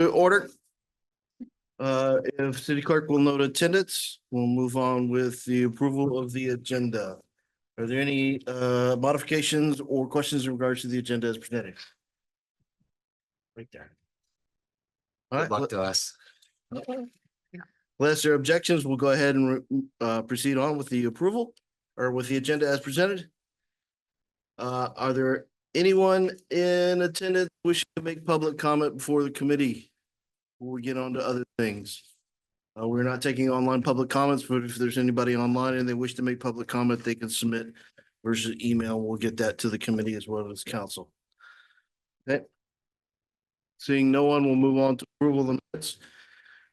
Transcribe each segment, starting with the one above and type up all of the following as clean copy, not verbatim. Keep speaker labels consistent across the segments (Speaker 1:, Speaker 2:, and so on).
Speaker 1: Order. If city clerk will note attendance, we'll move on with the approval of the agenda. Are there any modifications or questions in regards to the agenda as presented? Right there. All
Speaker 2: Good
Speaker 1: right,
Speaker 2: luck to us.
Speaker 1: unless there are objections, we'll go ahead and proceed on with the approval or with the agenda as presented. Are there anyone in attendance wishing to make public comment before the committee? Before we get on to other things. We're not taking online public comments, but if there's anybody online and they wish to make public comment, they can submit versus email. We'll get that to the committee as well as council. Okay. Seeing no one, we'll move on to approval of the minutes.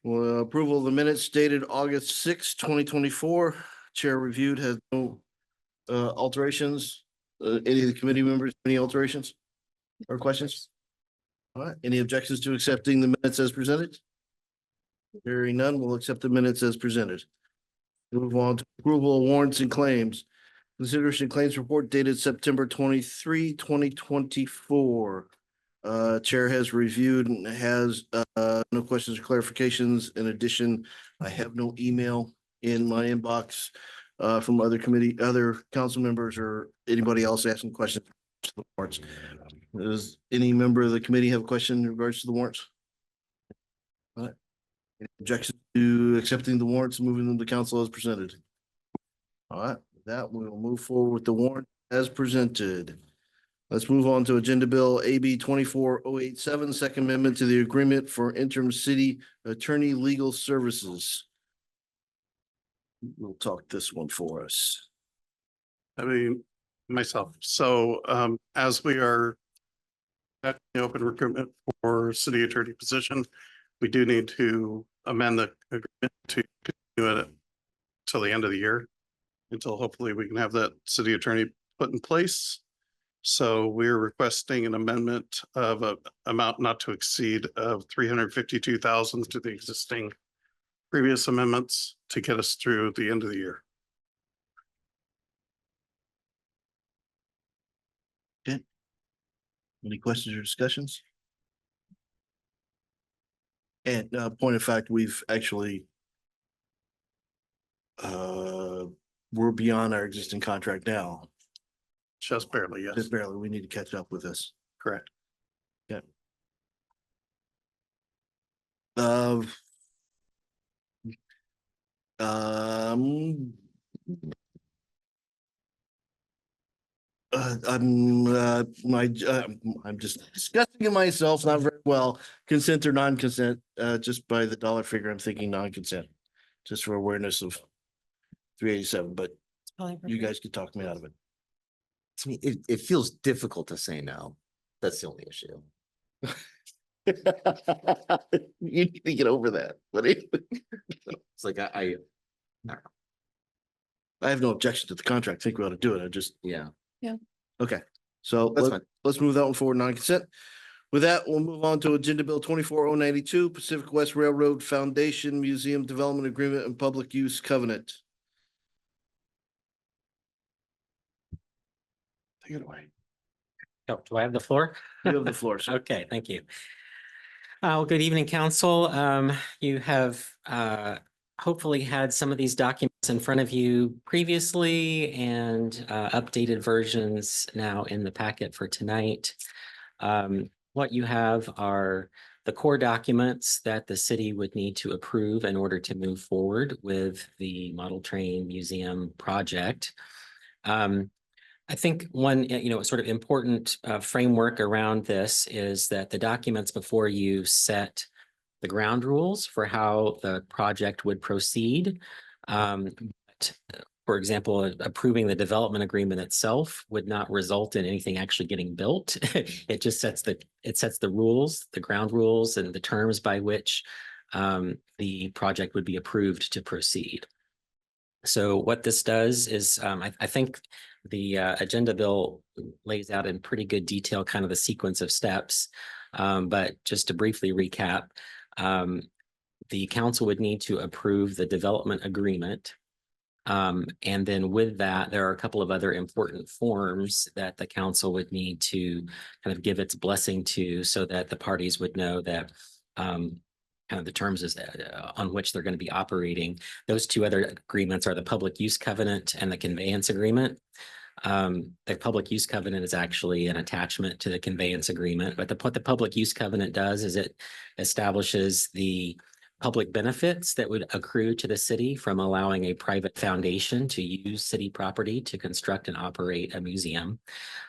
Speaker 1: Well, approval of the minutes dated August 6, 2024. Chair reviewed, has no alterations. Any of the committee members, any alterations or questions? All right, any objections to accepting the minutes as presented? Hearing none, we'll accept the minutes as presented. Move on to approval of warrants and claims. Consideration claims report dated September 23, 2024. Chair has reviewed and has no questions or clarifications. In addition, I have no email in my inbox from other council members or anybody else asking questions to the warrants. Does any member of the committee have a question in regards to the warrants? All right. Any objection to accepting the warrants and moving them to council as presented? All right, with that we'll move forward with the warrant as presented. Let's move on to Agenda Bill AB 24087, Second Amendment to the Agreement for Interim City Attorney Legal Services. We'll talk this one for us.
Speaker 3: I mean, myself. So as we are at the open recruitment for city attorney position, we do need to amend the agreement to continue it till the end of the year, until hopefully we can have that city attorney put in place. So we're requesting an amendment of a amount not to exceed of 352,000 to the existing previous amendments to get us through the end of the year.
Speaker 1: Okay. Any questions or discussions? And point of fact, we've actually we're beyond our existing contract now.
Speaker 3: Just barely, yes.
Speaker 1: Just barely. We need to catch up with this.
Speaker 3: Correct.
Speaker 1: Yeah. I'm just discussing it myself, not very well. Consent or non-consent, just by the dollar figure, I'm thinking non-consent, just for awareness of 387, but you guys could talk me out of it.
Speaker 2: To me, it feels difficult to say no. That's the only issue.
Speaker 1: You need to get over that, buddy.
Speaker 2: It's like I
Speaker 1: have no objection to the contract. I think we ought to do it. I just,
Speaker 2: yeah.
Speaker 1: okay. So
Speaker 2: That's fine.
Speaker 1: let's move that one forward, non-consent. With that, we'll move on to Agenda Bill 24092, Pacific West Railroad Foundation Museum Development Agreement and Public Use Covenant. Take it away.
Speaker 4: Oh, do I have the floor?
Speaker 1: You have the floor, sir.
Speaker 4: Okay, thank you. Well, good evening, council. You have hopefully had some of these documents in front of you previously and updated versions now in the packet for tonight. What you have are the core documents that the city would need to approve in order to move forward with the model train museum project. I think one, sort of important framework around this is that the documents before you set the ground rules for how the project would proceed. But, for example, approving the development agreement itself would not result in anything actually getting built. It just sets the rules, the ground rules, and the terms by which the project would be approved to proceed. So what this does is, I think the agenda bill lays out in pretty good detail kind of the sequence of steps. But just to briefly recap, the council would need to approve the development agreement. And then with that, there are a couple of other important forms that the council would need to kind of give its blessing to, so that the parties would know that kind of the terms is on which they're going to be operating. Those two other agreements are the public use covenant and the conveyance agreement. The public use covenant is actually an attachment to the conveyance agreement, but what the public use covenant does is it establishes the public benefits that would accrue to the city from allowing a private foundation to use city property to construct and operate a museum.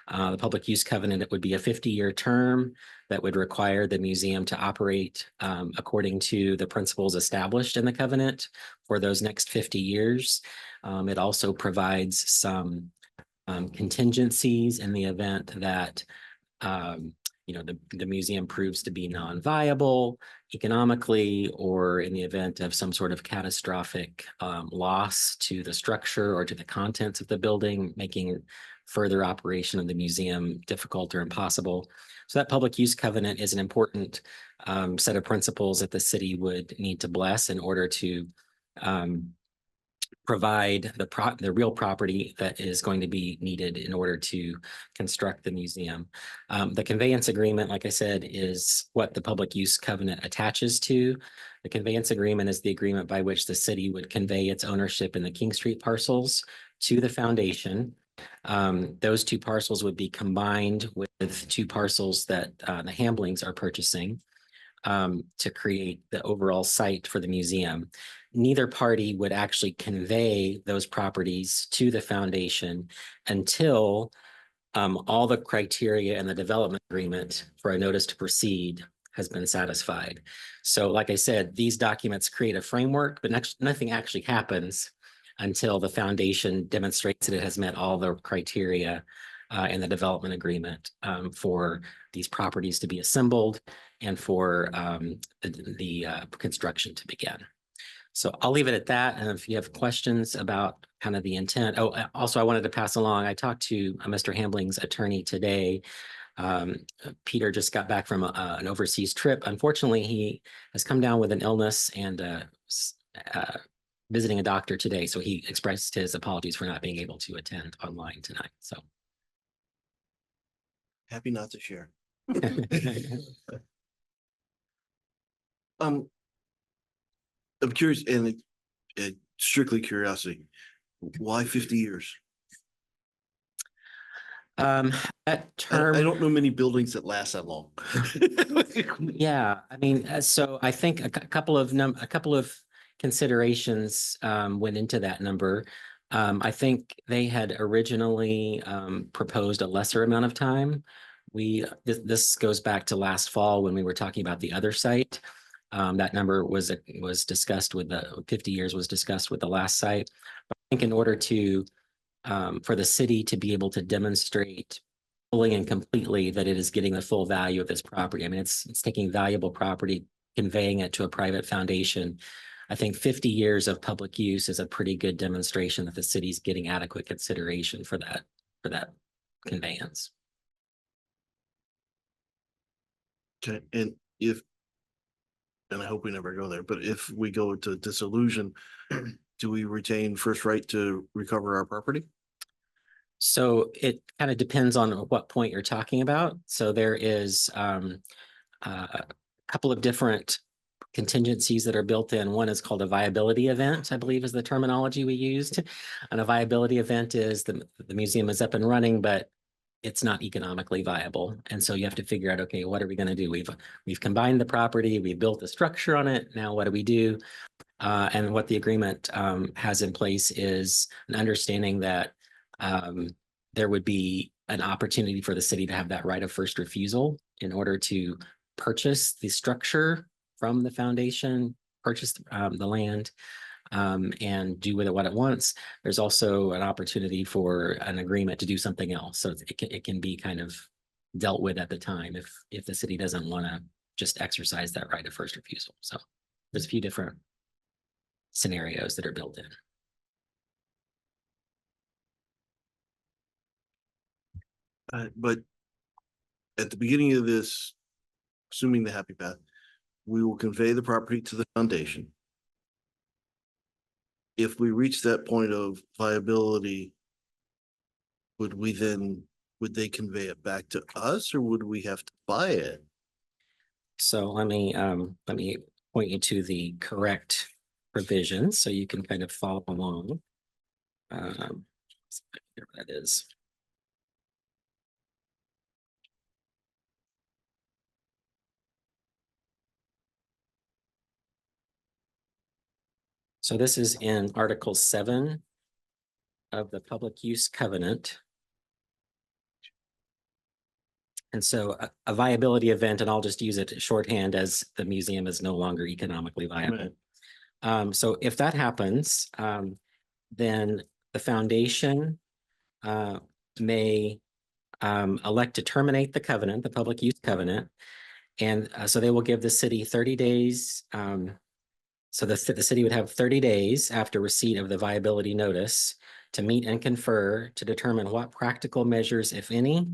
Speaker 4: The public use covenant, it would be a 50-year term that would require the museum to operate according to the principles established in the covenant for those next 50 years. It also provides some contingencies in the event that the museum proves to be non-viable economically, or in the event of some sort of catastrophic loss to the structure or to the contents of the building, making further operation of the museum difficult or impossible. So that public use covenant is an important set of principles that the city would need to bless in order to provide the real property that is going to be needed in order to construct the museum. The conveyance agreement, like I said, is what the public use covenant attaches to. The conveyance agreement is the agreement by which the city would convey its ownership in the King Street parcels to the foundation. Those two parcels would be combined with two parcels that the Hamblings are purchasing to create the overall site for the museum. Neither party would actually convey those properties to the foundation until all the criteria and the development agreement for a notice to proceed has been satisfied. So like I said, these documents create a framework, but nothing actually happens until the foundation demonstrates that it has met all the criteria in the development agreement for these properties to be assembled and for the construction to begin. So I'll leave it at that. And if you have questions about kind of the intent. Oh, also I wanted to pass along, I talked to Mr. Hambling's attorney today. Peter just got back from an overseas trip. Unfortunately, he has come down with an illness and visiting a doctor today. So he expressed his apologies for not being able to attend online tonight. So
Speaker 1: Happy not to share. I'm curious, and strictly curiosity, why 50 years?
Speaker 4: That term,
Speaker 1: I don't know many buildings that last that long.
Speaker 4: yeah, I mean, so I think a couple of considerations went into that number. I think they had originally proposed a lesser amount of time. This goes back to last fall when we were talking about the other site. That number was discussed with the 50 years was discussed with the last site. I think in order to for the city to be able to demonstrate fully and completely that it is getting the full value of this property. I mean, it's taking valuable property, conveying it to a private foundation. I think 50 years of public use is a pretty good demonstration that the city's getting adequate consideration for that conveyance.
Speaker 1: Okay, and I hope we never go there, but if we go to dissolution, do we retain first right to recover our property?
Speaker 4: So it kind of depends on what point you're talking about. So there is a couple of different contingencies that are built in. One is called a viability event, I believe is the terminology we used. And a viability event is the museum is up and running, but it's not economically viable. And so you have to figure out, okay, what are we going to do? We've combined the property, we've built a structure on it. Now what do we do? And what the agreement has in place is an understanding that there would be an opportunity for the city to have that right of first refusal in order to purchase the structure from the foundation, purchase the land, and do with it what it wants. There's also an opportunity for an agreement to do something else. So it can be kind of dealt with at the time if the city doesn't want to just exercise that right of first refusal. So there's a few different scenarios that are built in.
Speaker 1: But at the beginning of this, assuming the happy path, we will convey the property to the foundation. If we reach that point of viability, would they convey it back to us, or would we have to buy it?
Speaker 4: So let me point you to the correct provisions so you can kind of follow along. Here that is. So this is in Article 7 of the Public Use Covenant. And so a viability event, and I'll just use it shorthand as the museum is no longer economically viable. So if that happens, then the foundation may elect to terminate the covenant, the public use covenant. And so they will give the city 30 days. So the city would have 30 days after receipt of the viability notice to meet and confer to determine what practical measures, if any,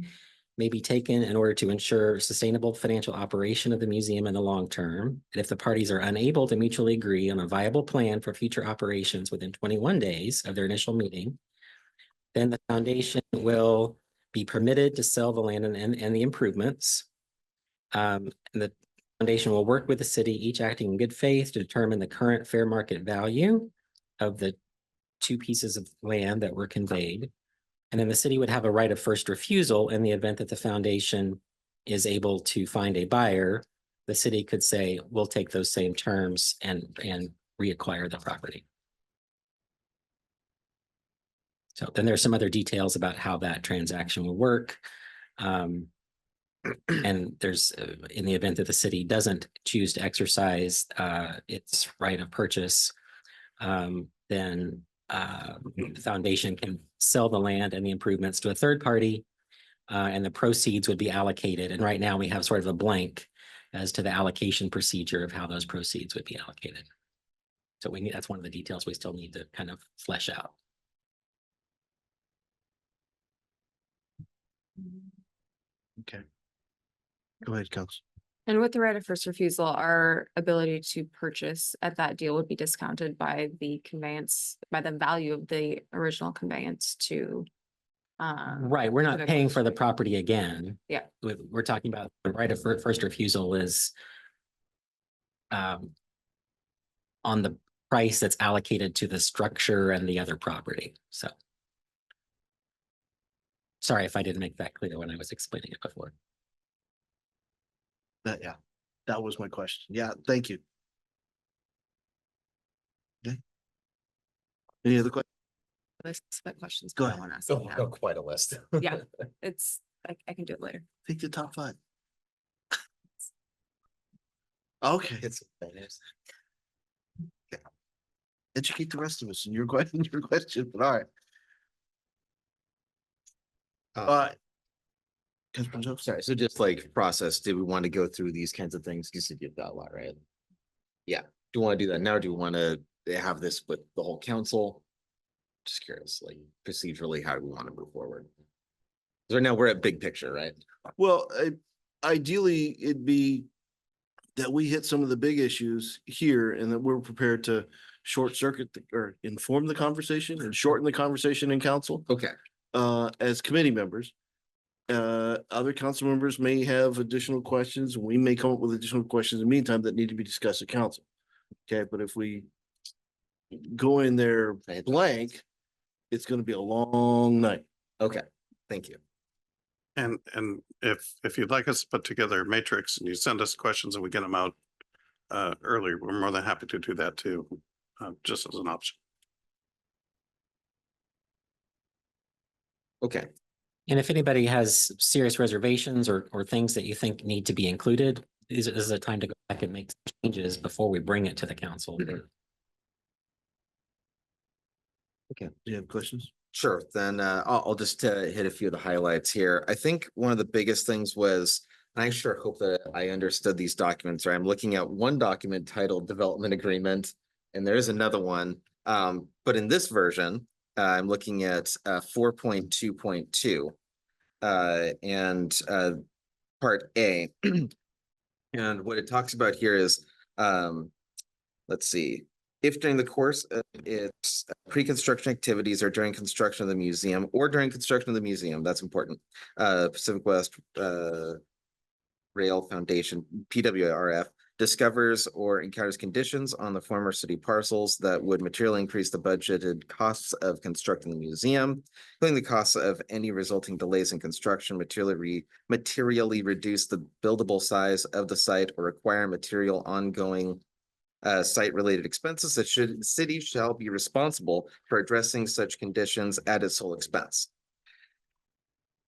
Speaker 4: may be taken in order to ensure sustainable financial operation of the museum in the long term. And if the parties are unable to mutually agree on a viable plan for future operations within 21 days of their initial meeting, then the foundation will be permitted to sell the land and the improvements. And the foundation will work with the city, each acting in good faith to determine the current fair market value of the 2 pieces of land that were conveyed. And then the city would have a right of first refusal in the event that the foundation is able to find a buyer. The city could say, we'll take those same terms and reacquire the property. So then there's some other details about how that transaction will work. And there's, in the event that the city doesn't choose to exercise its right of purchase, then the foundation can sell the land and the improvements to a third party, and the proceeds would be allocated. And right now we have sort of a blank as to the allocation procedure of how those proceeds would be allocated. So that's one of the details we still need to kind of flesh out.
Speaker 1: Okay. Go ahead, Council.
Speaker 5: And with the right of first refusal, our ability to purchase at that deal would be discounted by the conveyance, by the value of the original conveyance to.
Speaker 4: Right, we're not
Speaker 5: the
Speaker 4: paying for the
Speaker 5: property.
Speaker 4: property again.
Speaker 5: Yeah.
Speaker 4: We're talking about the right of first refusal is on the price that's allocated to the structure and the other property, so. Sorry if I didn't make that clear when I was explaining it before.
Speaker 1: Yeah, that was my question. Yeah, thank you. Okay. Any other questions?
Speaker 5: Specific questions.
Speaker 1: Go
Speaker 5: but I
Speaker 1: ahead.
Speaker 5: wanna ask
Speaker 2: Oh,
Speaker 5: them now.
Speaker 2: oh, quite a list.
Speaker 5: Yeah. It's, I can do it later.
Speaker 1: Take the top 5. Okay,
Speaker 2: It's.
Speaker 1: educate the rest of us in your question, but all right. Councilman Joe?
Speaker 2: Sorry, so just like process, did we want to go through these kinds of things? You said you did that a lot, right? Yeah, do we want to do that now? Do we want to have this with the whole council? Just curious, like procedurally, how do we want to move forward? 'Cause right now we're at big picture, right?
Speaker 1: Well, ideally, it'd be that we hit some of the big issues here and that we're prepared to short circuit or inform the conversation and shorten the conversation in council
Speaker 2: Okay,
Speaker 1: as committee members. Other council members may have additional questions. We may come up with additional questions in the meantime that need to be discussed at council. Okay, but if we go in there blank, it's gonna be a long night.
Speaker 2: okay, thank you.
Speaker 3: And if you'd like us to put together a matrix and you send us questions and we get them out earlier, we're more than happy to do that too, just as an option.
Speaker 2: Okay,
Speaker 4: And if anybody has serious reservations or things that you think need to be included, this is a time to go back and make changes before we bring it to the council.
Speaker 1: Do you have questions?
Speaker 2: sure, then I'll just hit a few of the highlights here. I think one of the biggest things was, and I sure hope that I understood these documents, right? I'm looking at one document titled Development Agreement, and there is another one. But in this version, I'm looking at 4.2.2 and part A. And what it talks about here is, let's see, if during the course of its pre-construction activities or during construction of the museum, that's important. Pacific West Rail Foundation, PWRF, discovers or encounters conditions on the former city parcels that would materially increase the budgeted costs of constructing the museum, including the costs of any resulting delays in construction, materially reduce the buildable size of the site or require material ongoing site-related expenses, that the city shall be responsible for addressing such conditions at its sole expense.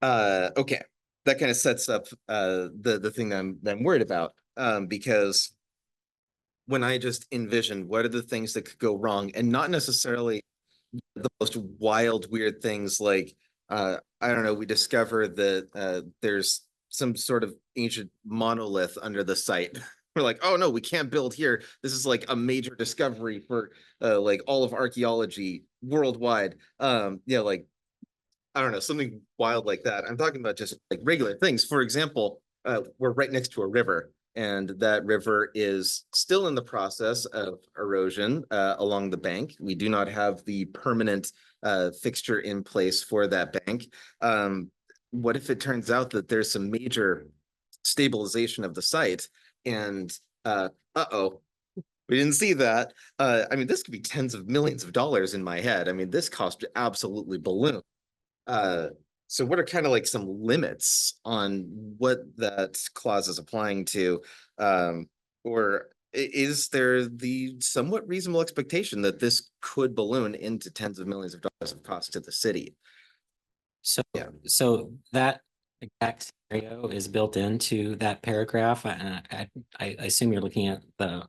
Speaker 2: Okay, that kind of sets up the thing that I'm worried about, because when I just envisioned what are the things that could go wrong, and not necessarily the most wild, weird things like I don't know, we discover that there's some sort of ancient monolith under the site. We're like, oh no, we can't build here. This is like a major discovery for like all of archaeology worldwide. Yeah, like I don't know, something wild like that. I'm talking about just like regular things. For example, we're right next to a river, and that river is still in the process of erosion along the bank. We do not have the permanent fixture in place for that bank. What if it turns out that there's some major stabilization of the site and uh-oh, we didn't see that. I mean, this could be tens of millions of dollars in my head. I mean, this cost absolutely balloon. So what are kind of like some limits on what that clause is applying to? Or is there the somewhat reasonable expectation that this could balloon into tens of millions of dollars of cost to the city?
Speaker 4: So,
Speaker 2: Yeah.
Speaker 4: so that exact scenario is built into that paragraph. I assume you're looking at the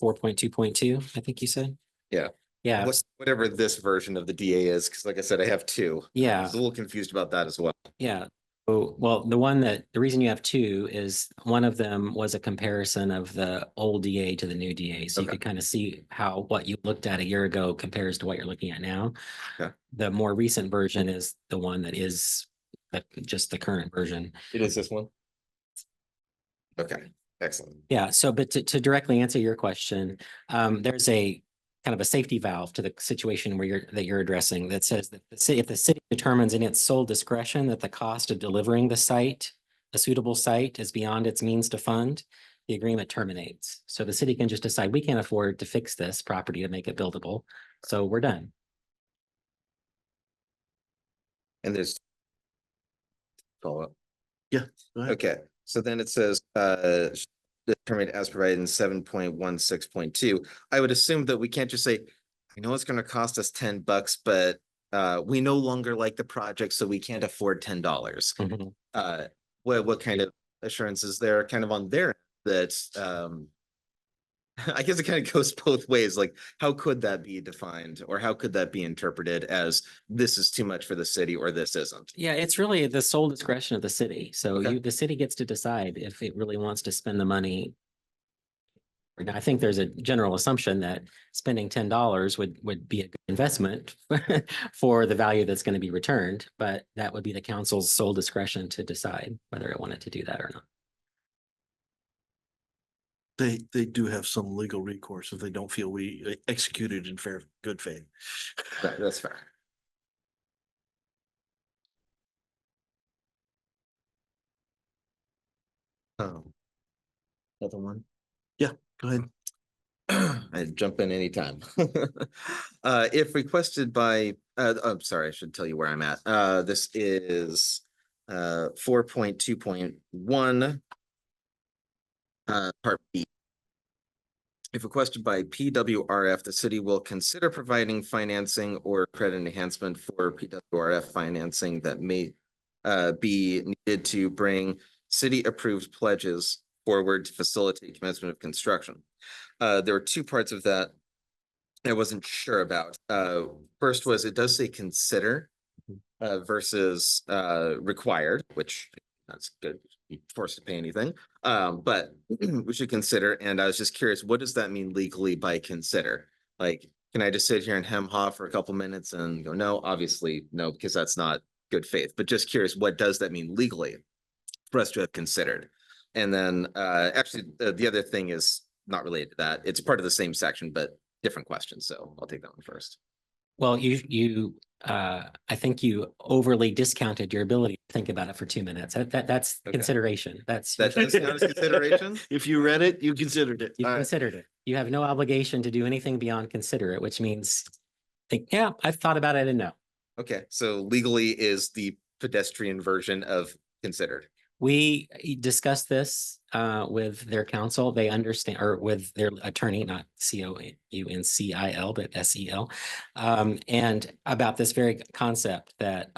Speaker 4: 4.2.2, I think you said?
Speaker 2: Yeah.
Speaker 4: Yeah,
Speaker 2: Whatever this version of the DA is, because like I said, I have two.
Speaker 4: yeah,
Speaker 2: I was a little confused about that as well.
Speaker 4: yeah. Oh, well, the reason you have two is one of them was a comparison of the old DA to the new DA. So you
Speaker 2: Okay.
Speaker 4: could kind of see how what you looked at a year ago compares to what you're looking at now.
Speaker 2: Okay.
Speaker 4: The more recent version is the one that is just the current version.
Speaker 2: It is this one? Okay, excellent.
Speaker 4: Yeah, so but to directly answer your question, there's a kind of a safety valve to the situation where you're addressing that says that if the city determines in its sole discretion that the cost of delivering the site, a suitable site, is beyond its means to fund, the agreement terminates. So the city can just decide we can't afford to fix this property to make it buildable, so we're done.
Speaker 2: And there's follow up.
Speaker 1: Yeah, go ahead.
Speaker 2: Okay, so then it says determined as provided in 7.16.2. I would assume that we can't just say, I know it's gonna cost us $10, but we no longer like the project, so we can't afford $10.
Speaker 4: Mhm.
Speaker 2: What kind of assurance is there kind of on there that I guess it kind of goes both ways. Like, how could that be defined, or how could that be interpreted as this is too much for the city or this isn't?
Speaker 4: Yeah, it's really the sole discretion of the city. So
Speaker 2: Okay.
Speaker 4: the city gets to decide if it really wants to spend the money. Now, I think there's a general assumption that spending $10 would be a good investment for the value that's going to be returned, but that would be the council's sole discretion to decide whether it wanted to do that or not.
Speaker 1: They do have some legal recourse if they don't feel we executed in good faith.
Speaker 2: That's fair. Another one.
Speaker 1: Go ahead.
Speaker 2: I'd jump in anytime. If requested by, I'm sorry, I should tell you where I'm at. This is 4.2.1. Part B. If requested by PWRF, the city will consider providing financing or credit enhancement for PWRF financing that may be needed to bring city-approved pledges forward to facilitate commencement of construction. There were two parts of that I wasn't sure about. First was it does say consider versus required, which that's good. Be forced to pay anything. But we should consider. And I was just curious, what does that mean legally by consider? Like, can I just sit here and hem haw for a couple minutes and go, no, obviously no, because that's not good faith. But just curious, what does that mean legally for us to have considered? And then actually, the other thing is not related to that. It's part of the same section, but different question. So I'll take that one first.
Speaker 4: Well, you I think you overly discounted your ability to think about it for 2 minutes. That's
Speaker 2: Okay.
Speaker 4: consideration. That's.
Speaker 2: That does count as consideration?
Speaker 1: If you read it, you considered it.
Speaker 4: You
Speaker 1: All right.
Speaker 4: considered it. You have no obligation to do anything beyond consider it, which means think, yeah, I've thought about it and no.
Speaker 2: Okay, so legally is the pedestrian version of considered.
Speaker 4: We discussed this with their counsel. They understand, or with their attorney, not COUNCIL, but SEL. And about this very concept that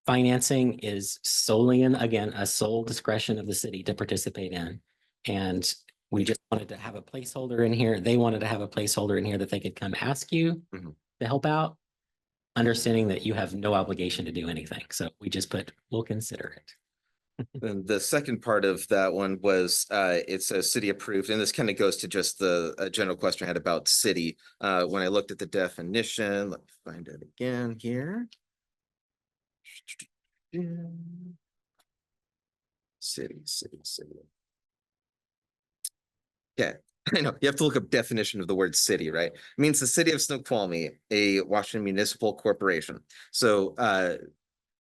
Speaker 4: financing is solely in, again, a sole discretion of the city to participate in. And we just wanted to have a placeholder in here. They wanted to have a placeholder in here that they could come ask you
Speaker 2: Mhm.
Speaker 4: to help out, understanding that you have no obligation to do anything. So we just put, we'll consider it.
Speaker 2: And the second part of that one was, it says city approved, and this kind of goes to just the general question I had about city. When I looked at the definition, let me find it again here. City. Okay, I know, you have to look up definition of the word city, right? It means the city of Snoqualmie, a Washington municipal corporation. So,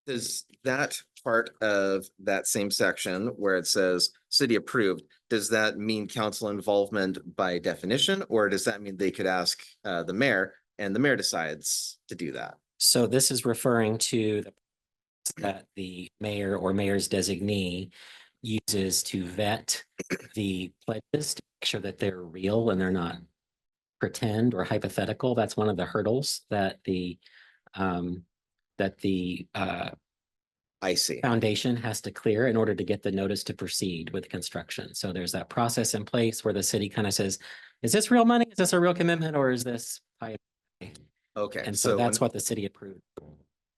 Speaker 2: does that part of that same section where it says city approved, does that mean council involvement by definition, or does that mean they could ask the mayor and the mayor decides to do that?
Speaker 4: So this is referring to that the mayor or mayor's designee uses to vet the pledges to make sure that they're real and they're not pretend or hypothetical. That's one of the hurdles that the
Speaker 2: I see.
Speaker 4: foundation has to clear in order to get the notice to proceed with construction. So there's that process in place where the city kind of says, is this real money? Is this a real commitment, or is this pipe?
Speaker 2: Okay,
Speaker 4: And so
Speaker 2: so
Speaker 4: that's
Speaker 2: when-
Speaker 4: what the city approved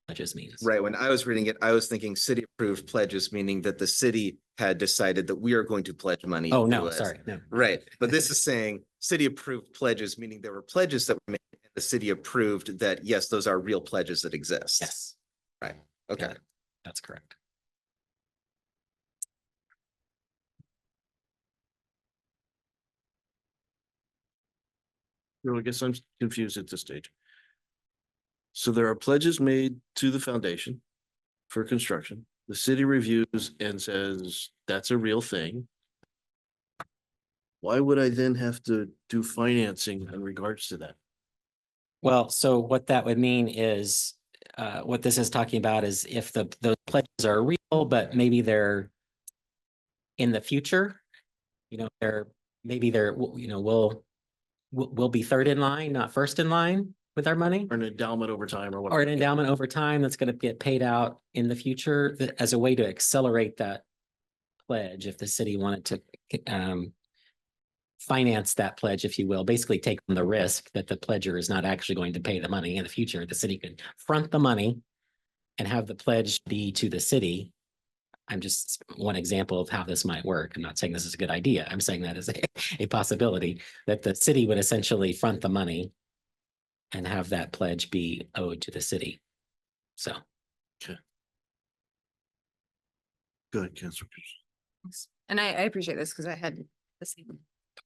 Speaker 4: pledges means.
Speaker 2: right, when I was reading it, I was thinking city approved pledges, meaning that the city had decided that we are going to pledge money.
Speaker 4: Oh,
Speaker 2: to
Speaker 4: no,
Speaker 2: it.
Speaker 4: sorry, no.
Speaker 2: Right, but this is saying city approved pledges, meaning there were pledges that were made, and the city approved that, yes, those are real pledges that exist.
Speaker 4: Yes,
Speaker 2: Right, okay.
Speaker 4: it. That's correct.
Speaker 1: No, I guess I'm confused at this stage. So there are pledges made to the foundation for construction. The city reviews and says that's a real thing. Why would I then have to do financing in regards to that?
Speaker 4: Well, so what that would mean is, what this is talking about is if those pledges are real, but maybe they're in the future, we'll be third in line, not first in line with our money.
Speaker 1: Or an endowment over time or
Speaker 4: Or
Speaker 1: whatever.
Speaker 4: an endowment over time that's gonna get paid out in the future as a way to accelerate that pledge, if the city wanted to finance that pledge, if you will, basically take on the risk that the pledger is not actually going to pay the money in the future. The city could front the money and have the pledge be to the city. I'm just one example of how this might work. I'm not saying this is a good idea. I'm saying that is a possibility that the city would essentially front the money and have that pledge be owed to the city. So.
Speaker 1: Good, Councilor.
Speaker 5: And I appreciate this because I had the same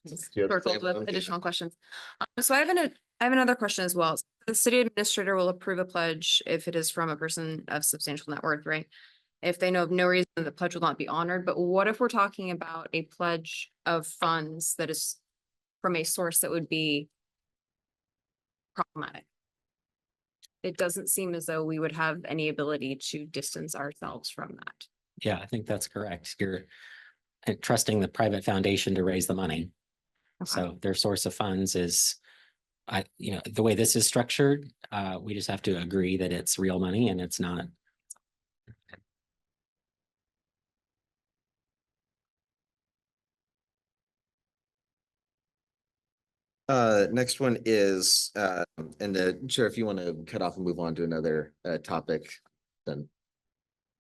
Speaker 2: you have the
Speaker 5: circled
Speaker 2: same
Speaker 5: with
Speaker 2: one?
Speaker 5: additional questions. So I have another question as well. The city administrator will approve a pledge if it is from a person of substantial net worth, right? If they know of no reason the pledge will not be honored, but what if we're talking about a pledge of funds that is from a source that would be problematic? It doesn't seem as though we would have any ability to distance ourselves from that.
Speaker 4: Yeah, I think that's correct. You're trusting the private foundation to raise the money. So their source of funds is, the way this is structured, we just have to agree that it's real money and it's not.
Speaker 2: Next one is, and Chair, if you want to cut off and move on to another topic, then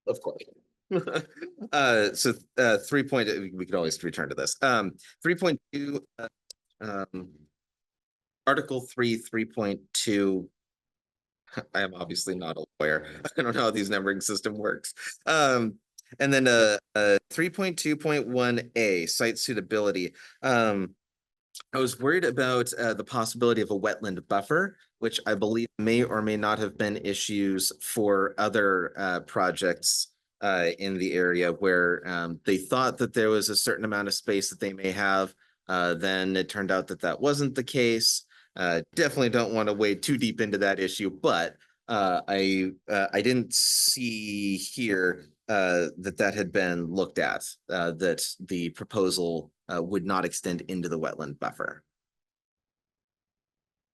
Speaker 2: of course. So 3 we could always return to this. 3.2, Article 3, 3.2. I am obviously not a lawyer. I don't know how these numbering system works. And then 3.2.1A, site suitability. I was worried about the possibility of a wetland buffer, which I believe may or may not have been issues for other projects in the area where they thought that there was a certain amount of space that they may have. Then it turned out that that wasn't the case. Definitely don't want to wade too deep into that issue, but I didn't see here that had been looked at, that the proposal would not extend into the wetland buffer.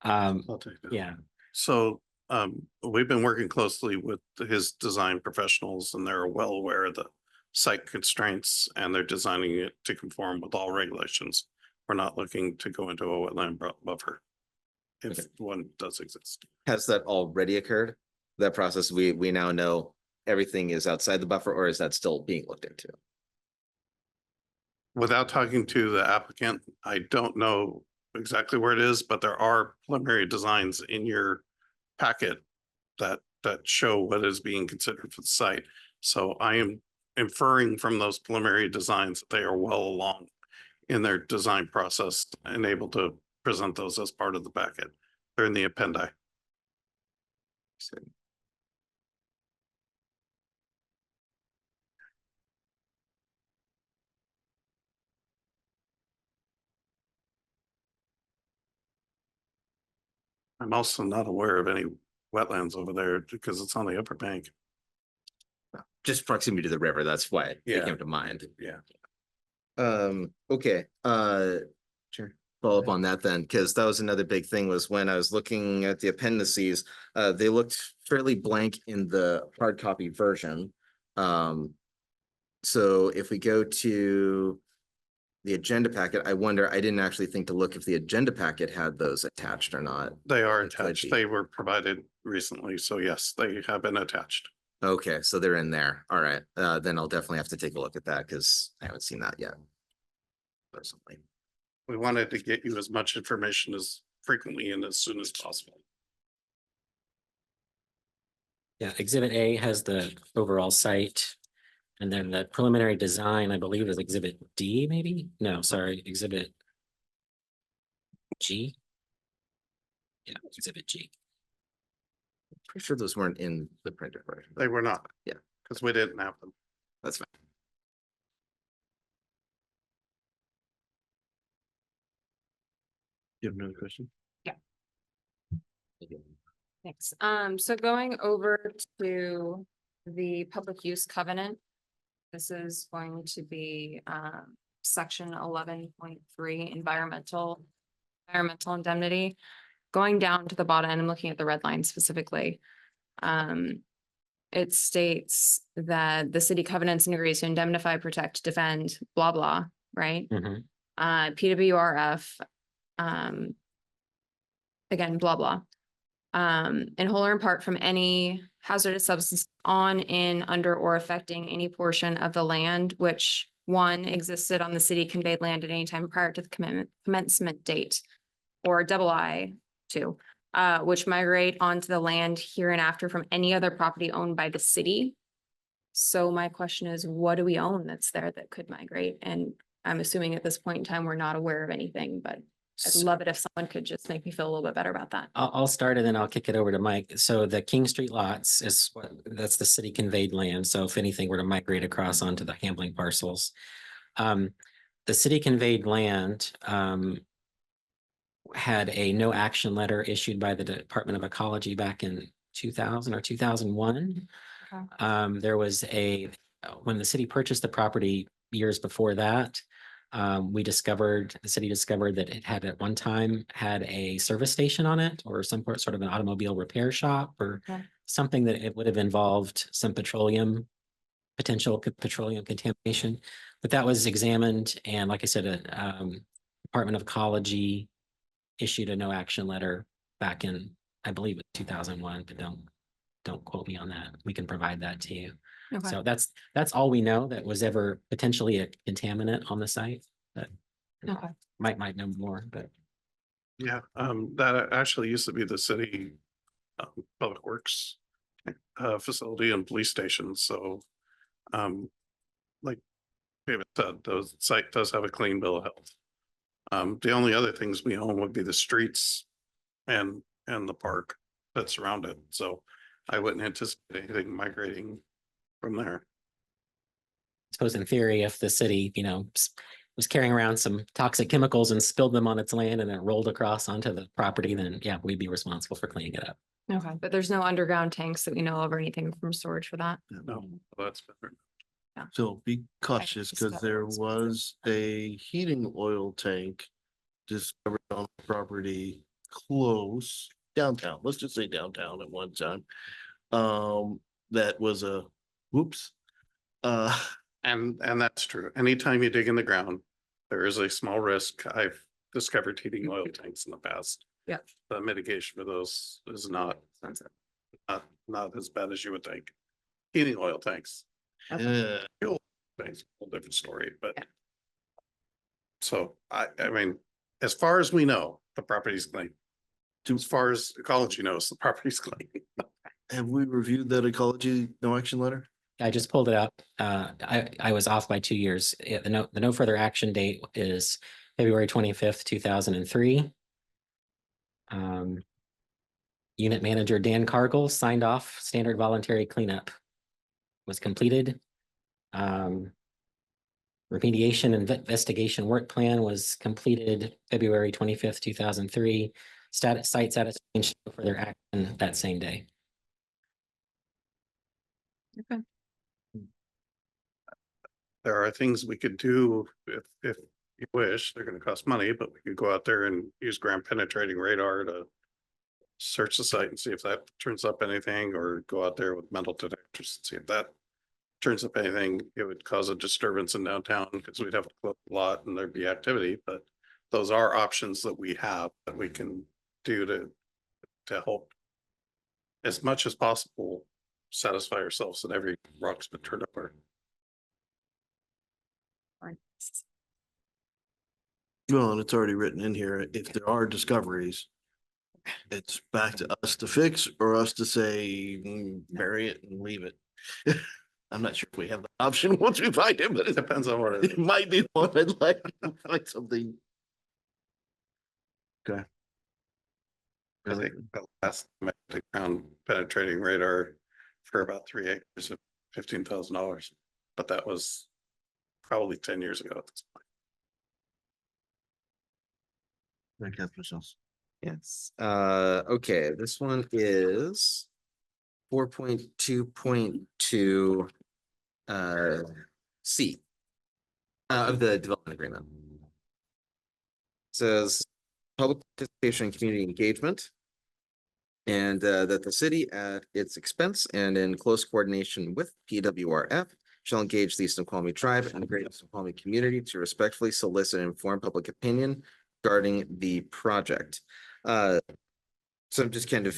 Speaker 3: I'll take that.
Speaker 4: Yeah,
Speaker 3: So we've been working closely with his design professionals and they're well aware of the site constraints and they're designing it to conform with all regulations. We're not looking to go into a wetland buffer if one does exist.
Speaker 2: Has that already occurred? That process, we now know everything is outside the buffer, or is that still being looked into?
Speaker 3: Without talking to the applicant, I don't know exactly where it is, but there are preliminary designs in your packet that show what is being considered for the site. So I am inferring from those preliminary designs that they are well along in their design process and able to present those as part of the packet. They're in the appendi. I'm also not aware of any wetlands over there because it's on the upper bank.
Speaker 2: Just proximity to the river, that's why it
Speaker 3: Yeah.
Speaker 2: came to mind.
Speaker 3: Yeah.
Speaker 2: Okay, sure. Follow up on that then, because that was another big thing was when I was looking at the appendices, they looked fairly blank in the hard copy version. So if we go to the agenda packet, I wonder, I didn't actually think to look if the agenda packet had those attached or not.
Speaker 3: They are
Speaker 2: It could
Speaker 3: attached.
Speaker 2: be.
Speaker 3: They were provided recently. So yes, they have been attached.
Speaker 2: Okay, so they're in there. All right, then I'll definitely have to take a look at that because I haven't seen that yet. Personally.
Speaker 3: We wanted to get you as much information as frequently and as soon as possible.
Speaker 4: yeah. Exhibit A has the overall site. And then the preliminary design, I believe, is exhibit D, maybe? No, sorry, exhibit G. Yeah, exhibit G.
Speaker 2: Pretty sure those weren't in the printed version.
Speaker 3: They were not.
Speaker 2: Yeah.
Speaker 3: Because we didn't have them.
Speaker 2: That's fine.
Speaker 1: You have another question?
Speaker 5: Thanks. So going over to the public use covenant. This is going to be section 11.3 environmental indemnity. Going down to the bottom, and I'm looking at the red line specifically. It states that the city covenants and agrees to indemnify, protect, defend, blah, blah, right?
Speaker 4: Mhm.
Speaker 5: PWRF. Again, blah, blah. In whole or in part from any hazardous substance on, in, under, or affecting any portion of the land which one existed on the city conveyed land at any time prior to the commencement date, or II, which migrate onto the land hereinafter from any other property owned by the city. So my question is, what do we own that's there that could migrate? And I'm assuming at this point in time, we're not aware of anything, but I'd love it if someone could just make me feel a little bit better about that.
Speaker 4: I'll start and then I'll kick it over to Mike. So the King Street lots is that's the city conveyed land. So if anything were to migrate across onto the Hambling parcels. The city conveyed land had a no action letter issued by the Department of Ecology back in 2000 or 2001.
Speaker 5: Okay.
Speaker 4: There was when the city purchased the property years before that, the city discovered that it had at one time had a service station on it or some sort of an automobile repair shop or
Speaker 5: Okay.
Speaker 4: something that it would have involved some potential petroleum contamination. But that was examined and like I said, Department of Ecology issued a no action letter back in, I believe, 2001, but don't quote me on that. We can provide that to you.
Speaker 5: Okay.
Speaker 4: So that's all we know that was ever potentially a contaminant on the site. But
Speaker 5: Okay.
Speaker 4: Mike might know more, but
Speaker 3: Yeah, that actually used to be the city public works facility and police station. So like David said, the site does have a clean bill of health. The only other things we own would be the streets and the park that surround it. So I wouldn't anticipate anything migrating from there.
Speaker 4: Suppose in theory, if the city, was carrying around some toxic chemicals and spilled them on its land and it rolled across onto the property, then yeah, we'd be responsible for cleaning it up.
Speaker 5: Okay, but there's no underground tanks that we know of or anything from storage for that?
Speaker 3: No, that's better.
Speaker 1: So be cautious
Speaker 5: just
Speaker 1: because
Speaker 5: got
Speaker 1: there
Speaker 5: one.
Speaker 1: was a heating oil tank discovered on the property close downtown. Let's just say downtown at one time. That was a, whoops.
Speaker 3: And that's true. Anytime you dig in the ground, there is a small risk. I've discovered heating oil tanks in the past.
Speaker 5: Yeah.
Speaker 3: The mitigation for those is not as bad as you would think. Heating oil tanks,
Speaker 1: Yeah,
Speaker 3: fuel tanks, a whole different story, but.
Speaker 5: Yeah.
Speaker 3: So I mean, as far as we know, the property's clean. As far as ecology knows, the property's clean.
Speaker 1: have we reviewed that ecology no action letter?
Speaker 4: I just pulled it up. I was off by 2 years. The no further action date is February 25th, 2003. Unit manager Dan Cargill signed off, standard voluntary cleanup was completed. Remediation and investigation work plan was completed February 25th, 2003. Site satisfaction for their action that same day.
Speaker 5: Okay.
Speaker 3: There are things we could do if you wish. They're gonna cost money, but we could go out there and use ground penetrating radar to search the site and see if that turns up anything, or go out there with metal detectors and see if that turns up anything. It would cause a disturbance in downtown because we'd have to close a lot and there'd be activity, but those are options that we have that we can do to help as much as possible satisfy ourselves that every rock's been turned over.
Speaker 1: Well, and it's already written in here, if there are discoveries, it's back to us to fix or us to say, bury it and leave it. I'm not sure if we have the option once we find it, but
Speaker 3: It depends on what it
Speaker 1: it might be one I'd like something. Okay.
Speaker 3: I think the last time I took ground penetrating radar for about 3 acres of $15,000, but that was probably 10 years ago at this point.
Speaker 1: Thank you, Michelle.
Speaker 2: Yes, okay, this one is 4.2.2 C of the development agreement. Says public participation and community engagement. And that the city at its expense and in close coordination with PWRF shall engage the Snoqualmie tribe and the greater Snoqualmie community to respectfully solicit and inform public opinion regarding the project. So I'm just kind of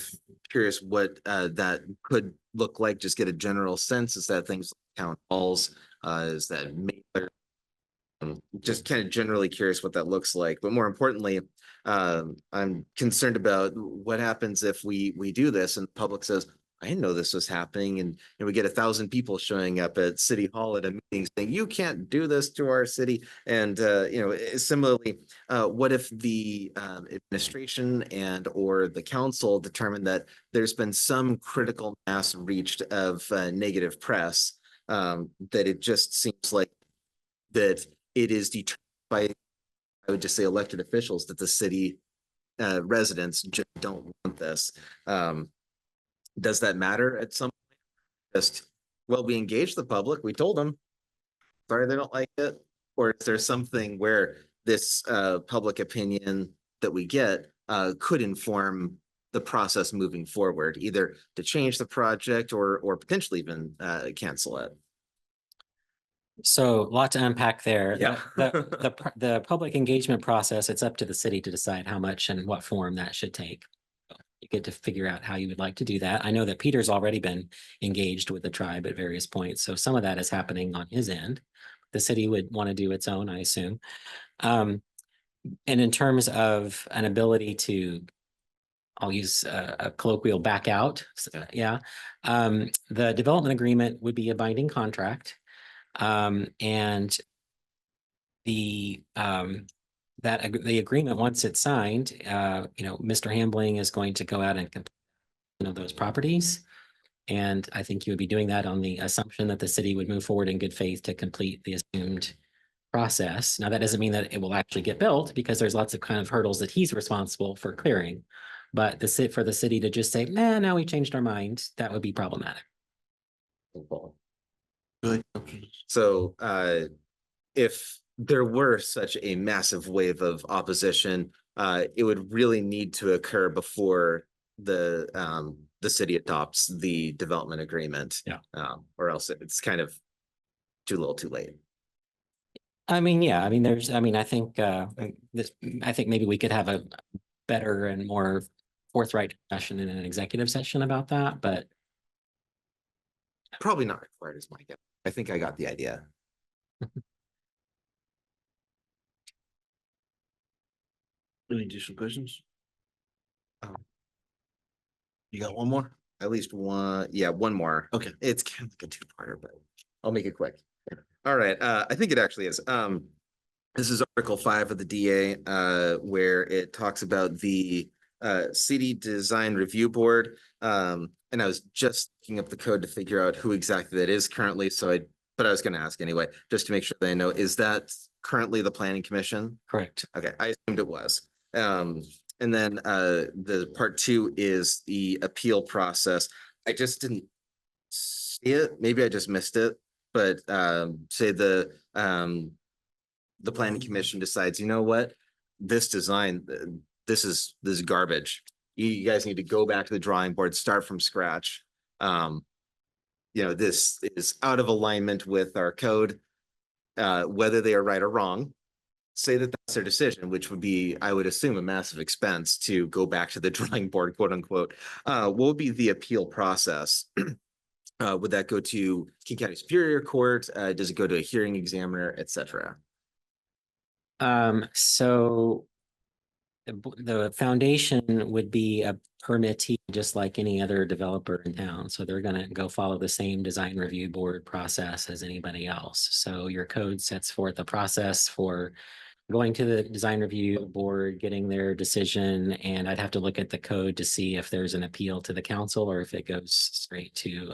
Speaker 2: curious what that could look like, just get a general sense. Is that things like town halls? Is that mailer? Just kind of generally curious what that looks like, but more importantly, I'm concerned about what happens if we do this and the public says, I didn't know this was happening, and we get 1,000 people showing up at City Hall at a meeting saying, you can't do this to our city. And similarly, what if the administration and or the council determine that there's been some critical mass reached of negative press, that it just seems like that it is determined by, I would just say, elected officials, that the city residents just don't want this. Does that matter at some point? Just, well, we engaged the public, we told them, sorry, they don't like it. Or is there something where this public opinion that we get could inform the process moving forward, either to change the project or potentially even cancel it?
Speaker 4: So a lot to unpack there.
Speaker 2: Yeah.
Speaker 4: The public engagement process, it's up to the city to decide how much and what form that should take. You get to figure out how you would like to do that. I know that Peter's already been engaged with the tribe at various points, so some of that is happening on his end. The city would want to do its own, I assume. And in terms of an ability to, I'll use a colloquial back out. Yeah. The development agreement would be a binding contract. And the the agreement, once it's signed, Mr. Hambling is going to go out and complete those properties. And I think you would be doing that on the assumption that the city would move forward in good faith to complete the assumed process. Now, that doesn't mean that it will actually get built, because there's lots of kind of hurdles that he's responsible for clearing. But for the city to just say, nah, now we changed our mind, that would be problematic.
Speaker 1: Good.
Speaker 2: So if there were such a massive wave of opposition, it would really need to occur before the city adopts the development agreement.
Speaker 4: Yeah.
Speaker 2: Or else it's kind of too little too late.
Speaker 4: I mean, yeah, I mean, I think I think maybe we could have a better and more forthright discussion in an executive session about that, but
Speaker 2: Probably not required as my guess. I think I got the idea.
Speaker 1: Any additional questions?
Speaker 2: Um,
Speaker 1: You got one more?
Speaker 2: At least one, yeah, one more.
Speaker 1: Okay.
Speaker 2: It's kind of like a two-parter, but I'll make it quick. All right, I think it actually is. This is Article 5 of the DA, where it talks about the city design review board. And I was just looking up the code to figure out who exactly that is currently, but I was gonna ask anyway, just to make sure that I know, is that currently the planning commission?
Speaker 4: correct.
Speaker 2: Okay, I assumed it was. And then the part 2 is the appeal process. I just didn't see it. Maybe I just missed it. But say the planning commission decides, you know what? This design, this is garbage. You guys need to go back to the drawing board, start from scratch. This is out of alignment with our code, whether they are right or wrong. Say that that's their decision, which would be, I would assume, a massive expense to go back to the drawing board, quote unquote. What would be the appeal process? Would that go to King County Superior Court? Does it go to a hearing examiner, et cetera?
Speaker 4: So the foundation would be a permittee, just like any other developer in town. So they're gonna go follow the same design review board process as anybody else. So your code sets forth a process for going to the design review board, getting their decision, and I'd have to look at the code to see if there's an appeal to the council or if it goes straight to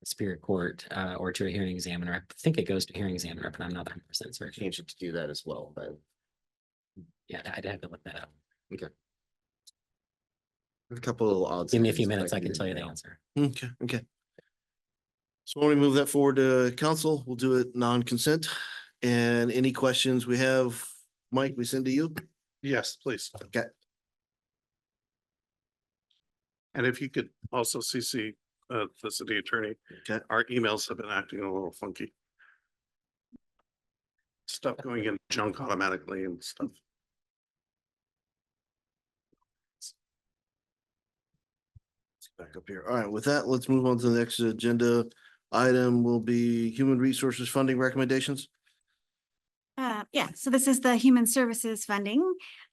Speaker 4: Superior Court or to a hearing examiner. I think it goes to hearing examiner, but I'm not 100% certain.
Speaker 2: Change it to do that as well, but
Speaker 4: Yeah, I'd have to look that up.
Speaker 2: a couple of odds.
Speaker 4: Give me a
Speaker 2: and
Speaker 4: few
Speaker 2: ends, if
Speaker 4: minutes, I can
Speaker 2: do
Speaker 4: tell you the
Speaker 2: now.
Speaker 4: answer.
Speaker 1: Okay. So when we move that forward to council, we'll do it non-consent. And any questions we have, Mike, we send to you?
Speaker 3: Yes, please.
Speaker 1: Okay.
Speaker 3: And if you could also CC the city attorney.
Speaker 1: Okay.
Speaker 3: Our emails have been acting a little funky. Stuff going in junk automatically and stuff.
Speaker 1: Back up here. All right, with that, let's move on to the next agenda item will be human resources funding recommendations.
Speaker 6: Yeah, so this is the human services funding.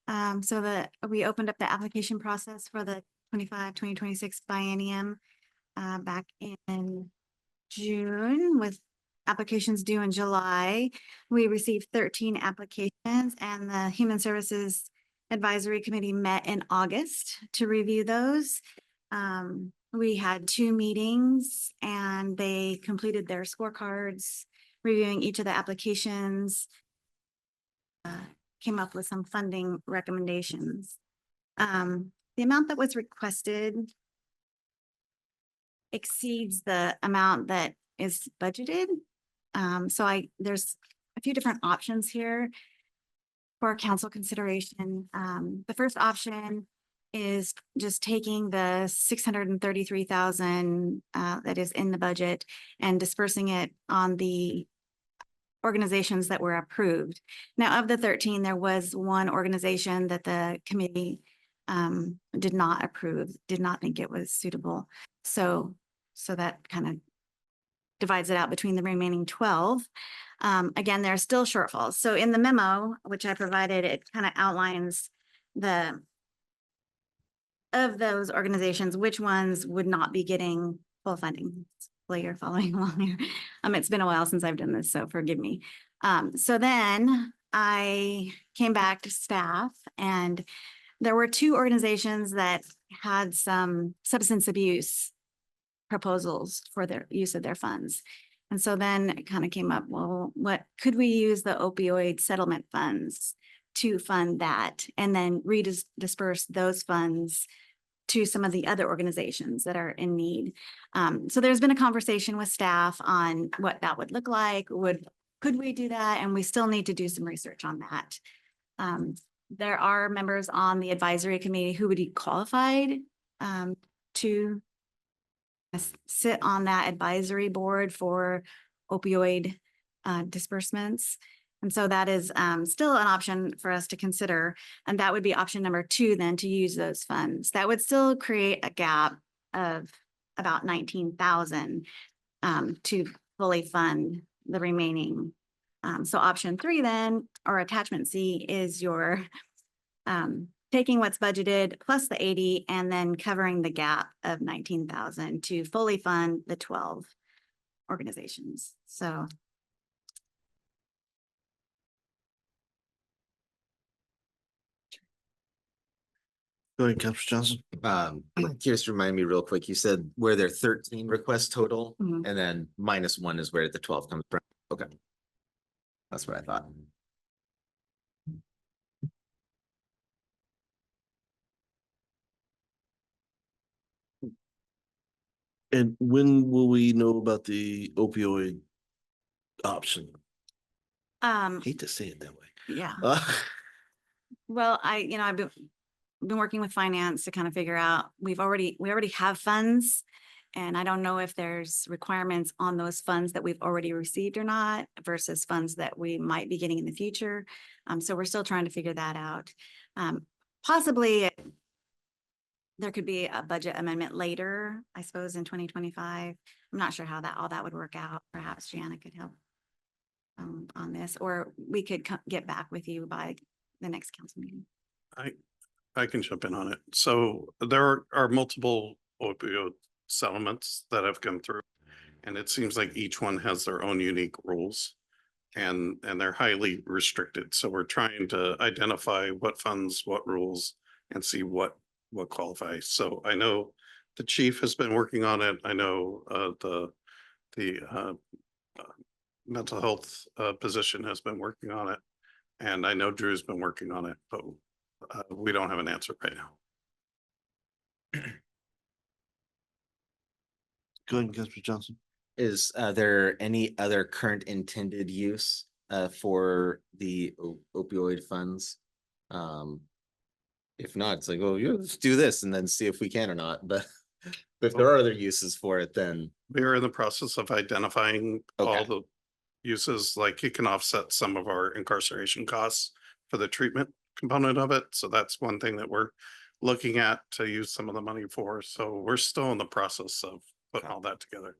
Speaker 6: We opened up the application process for the 2026 biennium back in June with applications due in July. We received 13 applications and the Human Services Advisory Committee met in August to review those. We had 2 meetings and they completed their scorecards, reviewing each of the applications, came up with some funding recommendations. The amount that was requested exceeds the amount that is budgeted. There's a few different options here for council consideration. The first option is just taking the 633,000 that is in the budget and dispersing it on the organizations that were approved. Now, of the 13, there was one organization that the committee did not approve, did not think it was suitable. So that kind of divides it out between the remaining 12. Again, there are still shortfalls. So in the memo, which I provided, it kind of outlines of those organizations, which ones would not be getting full funding. Hopefully you're following along here. It's been a while since I've done this, so forgive me. So then I came back to staff and there were two organizations that had some substance abuse proposals for their use of their funds. And so then it kind of came up, well, what could we use the opioid settlement funds to fund that and then disperse those funds to some of the other organizations that are in need. So there's been a conversation with staff on what that would look like. Could we do that? And we still need to do some research on that. There are members on the advisory committee who would be qualified to sit on that advisory board for opioid disbursements. And so that is still an option for us to consider. And that would be option number 2 then, to use those funds. That would still create a gap of about 19,000 to fully fund the remaining. So option 3 then, or attachment C, is your taking what's budgeted plus the 80 and then covering the gap of 19,000 to fully fund the 12 organizations. So
Speaker 1: Go ahead, Councilor Johnson.
Speaker 2: Just remind me real quick, you said where there are 13 requests total,
Speaker 6: Mhm.
Speaker 2: and then -1 is where the 12 comes from. Okay. That's what I thought.
Speaker 1: And when will we know about the opioid option? Hate to say it that way.
Speaker 6: yeah.
Speaker 1: Uh,
Speaker 6: Well, I've been working with finance to kind of figure out, we already have funds. And I don't know if there's requirements on those funds that we've already received or not versus funds that we might be getting in the future. So we're still trying to figure that out. Possibly there could be a budget amendment later, I suppose, in 2025. I'm not sure how all that would work out. Perhaps Gianna could help on this, or we could get back with you by the next council meeting.
Speaker 3: I can jump in on it. So there are multiple opioid settlements that have come through. And it seems like each one has their own unique rules. And they're highly restricted. So we're trying to identify what funds, what rules, and see what qualifies. So I know the chief has been working on it. I know the mental health position has been working on it. And I know Drew's been working on it, but we don't have an answer right now.
Speaker 1: Go ahead, Councilor Johnson.
Speaker 2: Is there any other current intended use for the opioid funds? If not, it's like, oh, yeah, let's do this and then see if we can or not. But if there are other uses for it, then
Speaker 3: We are in the process of identifying all
Speaker 2: Okay.
Speaker 3: the uses, like it can offset some of our incarceration costs for the treatment component of it. So that's one thing that we're looking at to use some of the money for. So we're still in the process of putting all that together.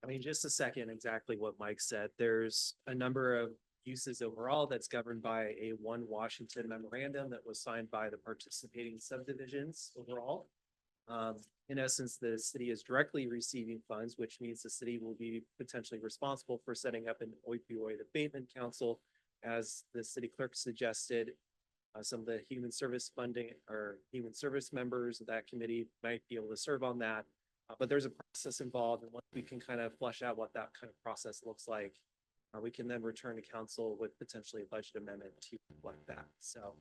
Speaker 7: I mean, just a second, exactly what Mike said. There's a number of uses overall that's governed by a One Washington memorandum that was signed by the participating subdivisions overall. In essence, the city is directly receiving funds, which means the city will be potentially responsible for setting up an opioid abatement council. As the city clerk suggested, some of the human service funding or human service members of that committee might be able to serve on that. But there's a process involved, and once we can kind of flesh out what that kind of process looks like, we can then return to council with potentially a budget amendment to reflect that. So,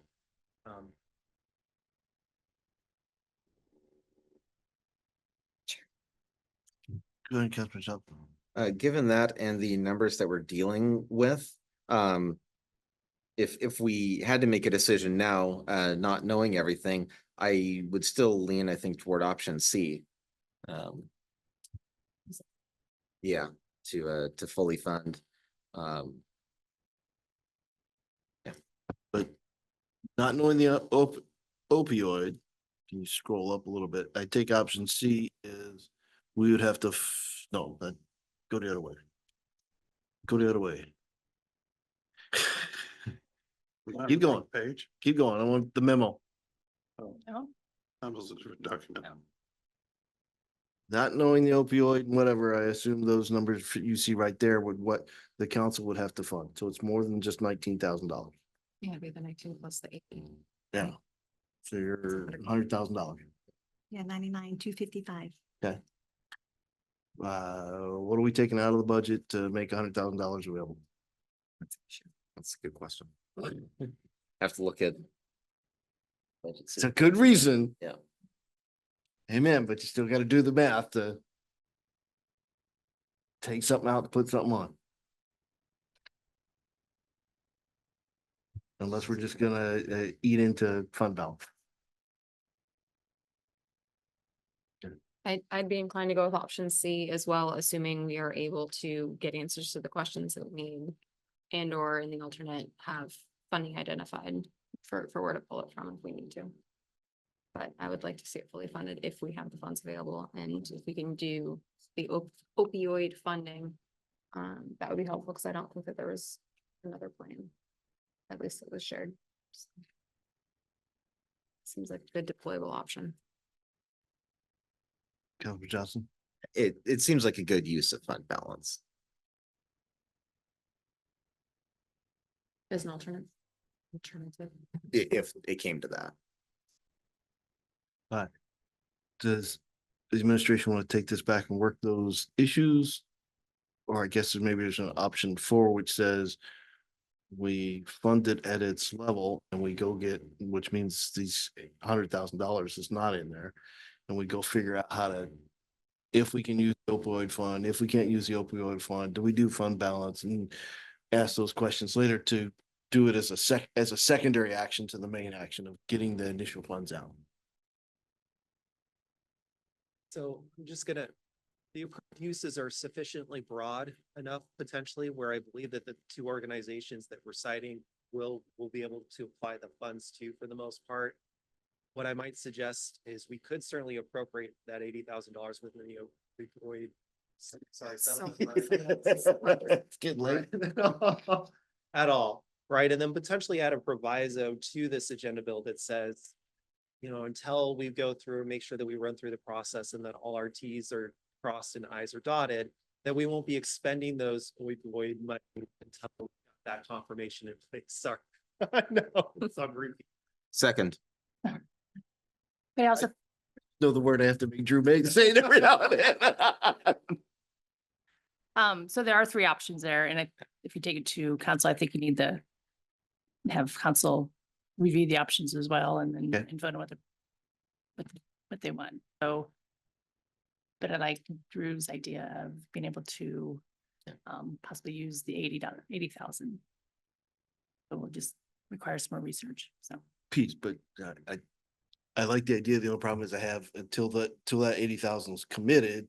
Speaker 1: Go ahead, Councilor Johnson.
Speaker 2: given that and the numbers that we're dealing with, if we had to make a decision now, not knowing everything, I would still lean, I think, toward option C. Yeah, to fully fund.
Speaker 1: But not knowing the opioid, can you scroll up a little bit? I take option C is we would have to, no, go the other way. Go the other way. Keep going.
Speaker 3: Page.
Speaker 1: Keep going. I want the memo.
Speaker 3: That was a document.
Speaker 1: Not knowing the opioid and whatever, I assume those numbers you see right there would what the council would have to fund. So it's more than just $19,000.
Speaker 5: Yeah, it'd be the 19 plus the 80.
Speaker 1: Yeah. So you're $100,000.
Speaker 6: Yeah, 99,255.
Speaker 1: Okay. What are we taking out of the budget to make $100,000 available?
Speaker 2: That's a good question. Have to look at.
Speaker 1: It's a good reason.
Speaker 2: Yeah.
Speaker 1: Amen, but you still gotta do the math to take something out to put something on. Unless we're just gonna eat into fund balance.
Speaker 5: I'd be inclined to go with option C as well, assuming we are able to get answers to the questions that we need. And or in the alternate, have funding identified for where to pull it from if we need to. But I would like to see it fully funded if we have the funds available, and if we can do the opioid funding. That would be helpful, because I don't think that there was another plan. At least it was shared. Seems like a good deployable option.
Speaker 1: Councilman Johnson?
Speaker 2: It seems like a good use of fund balance.
Speaker 5: As an alternate. Alternative.
Speaker 2: If it came to that.
Speaker 1: Does the administration want to take this back and work those issues? Or I guess maybe there's an option 4, which says we fund it at its level and we go get, which means these $100,000 is not in there. And we go figure out how to, if we can use the opioid fund, if we can't use the opioid fund, do we do fund balance, and ask those questions later to do it as a secondary action to the main action of getting the initial funds out.
Speaker 7: So I'm just gonna, the approved uses are sufficiently broad enough potentially where I believe that the two organizations that we're citing will be able to apply the funds to for the most part. What I might suggest is we could certainly appropriate that $80,000 within the opioid. Sorry.
Speaker 1: It's getting late.
Speaker 7: At all, right? And then potentially add a proviso to this agenda bill that says, you know, until we go through, make sure that we run through the process and that all our Ts are crossed and Is are dotted, that we won't be expending those opioid money until that confirmation in place. Sorry. I know, it's on repeat.
Speaker 2: Second,
Speaker 8: But also,
Speaker 1: Know the word I have to make Drew make say it every now and then.
Speaker 8: so there are 3 options there, and if you take it to council, I think you need to have council review the options as well, and then
Speaker 1: Okay.
Speaker 8: and vote on what they want. So, but I like Drew's idea of being able to possibly use the $80,000. But we'll just require some more research, so.
Speaker 1: Piece, but I like the idea. The only problem is I have until that 80,000 is committed.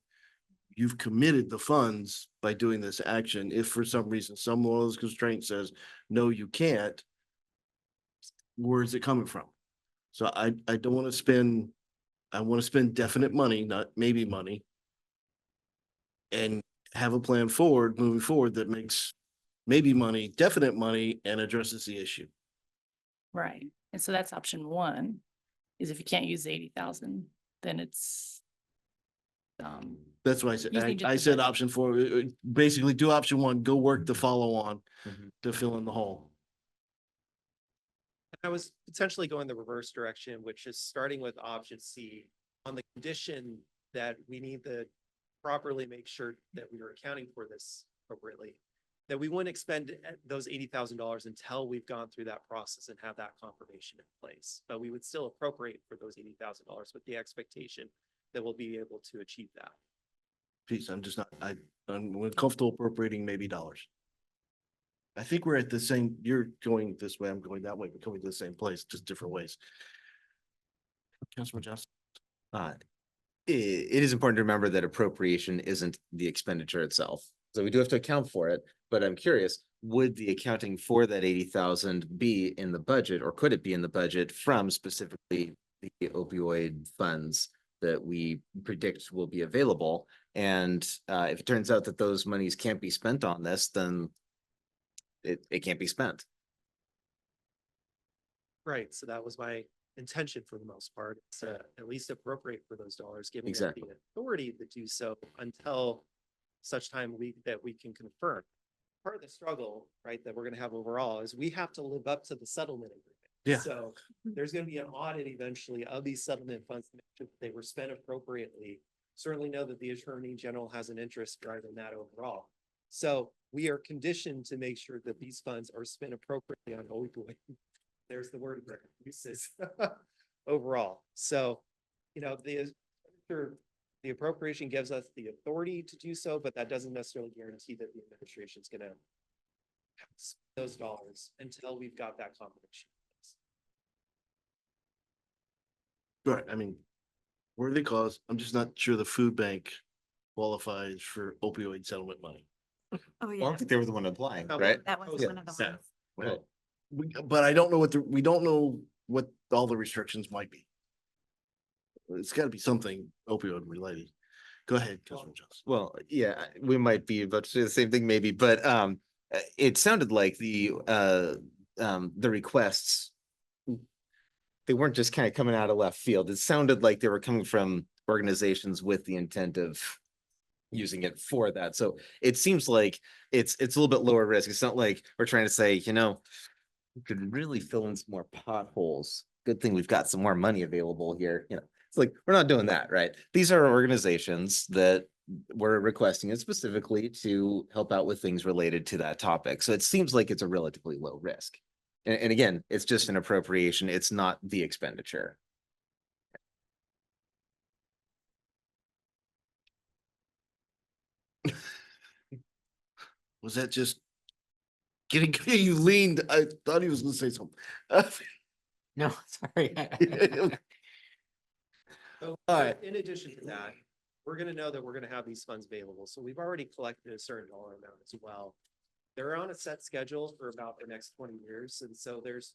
Speaker 1: You've committed the funds by doing this action. If for some reason, some one of those constraints says, no, you can't. Where is it coming from? So I don't want to spend, I want to spend definite money, not maybe money. And have a plan forward, moving forward that makes maybe money, definite money, and addresses the issue.
Speaker 8: Right, and so that's option 1, is if you can't use the 80,000, then it's.
Speaker 1: That's what I said.
Speaker 8: Using just
Speaker 1: I
Speaker 8: the
Speaker 1: said
Speaker 8: budget.
Speaker 1: option 4, basically do option 1, go work the follow on
Speaker 2: Mhm.
Speaker 1: to fill in the hole.
Speaker 7: I was potentially going the reverse direction, which is starting with option C on the condition that we need to properly make sure that we are accounting for this appropriately. That we wouldn't expend those $80,000 until we've gone through that process and have that confirmation in place. But we would still appropriate for those $80,000 with the expectation that we'll be able to achieve that.
Speaker 1: Peace. I'm just not, I'm comfortable appropriating maybe dollars. I think we're at the same, you're going this way, I'm going that way, we're coming to the same place, just different ways. Councilman Johnson.
Speaker 2: it is important to remember that appropriation isn't the expenditure itself. So we do have to account for it, but I'm curious, would the accounting for that 80,000 be in the budget, or could it be in the budget from specifically the opioid funds that we predict will be available? And if it turns out that those monies can't be spent on this, then it can't be spent.
Speaker 7: Right, so that was my intention for the most part, is to at least appropriate for those dollars, giving us
Speaker 2: Exactly.
Speaker 7: the authority to do so until such time that we can confirm. Part of the struggle, right, that we're gonna have overall is we have to live up to the settlement agreement.
Speaker 1: Yeah.
Speaker 7: So there's gonna be an audit eventually of these settlement funds, to make sure that they were spent appropriately. Certainly know that the Attorney General has an interest driving that overall. So we are conditioned to make sure that these funds are spent appropriately on opioid. There's the word again, uses overall. So, the appropriation gives us the authority to do so, but that doesn't necessarily guarantee that the administration is gonna spend those dollars until we've got that combination.
Speaker 1: Right, I mean, worthy cause. I'm just not sure the food bank qualifies for opioid settlement money.
Speaker 6: Oh,
Speaker 2: Well, I
Speaker 6: yeah,
Speaker 2: don't think they were the one applying,
Speaker 7: How
Speaker 2: right?
Speaker 6: that was
Speaker 7: Yeah.
Speaker 6: one of the
Speaker 7: So-
Speaker 6: ones.
Speaker 1: Well, but I don't know we don't know what all the restrictions might be. It's gotta be something opioid related. Go ahead, Councilman Johnson.
Speaker 2: Well, yeah, we might be about to say the same thing maybe, but it sounded like the requests. They weren't just kind of coming out of left field. It sounded like they were coming from organizations with the intent of using it for that. So it seems like it's a little bit lower risk. It's not like we're trying to say, we could really fill in some more potholes. Good thing we've got some more money available here. It's like, we're not doing that, right? These are organizations that were requesting it specifically to help out with things related to that topic. So it seems like it's a relatively low risk. And again, it's just an appropriation. It's not the expenditure.
Speaker 1: Was that just getting, you leaned, I thought he was gonna say something.
Speaker 4: No, sorry.
Speaker 7: So,
Speaker 1: Alright.
Speaker 7: in addition to that, we're gonna know that we're gonna have these funds available, so we've already collected a certain dollar amount as well. They're on a set schedule for about the next 20 years, and so there's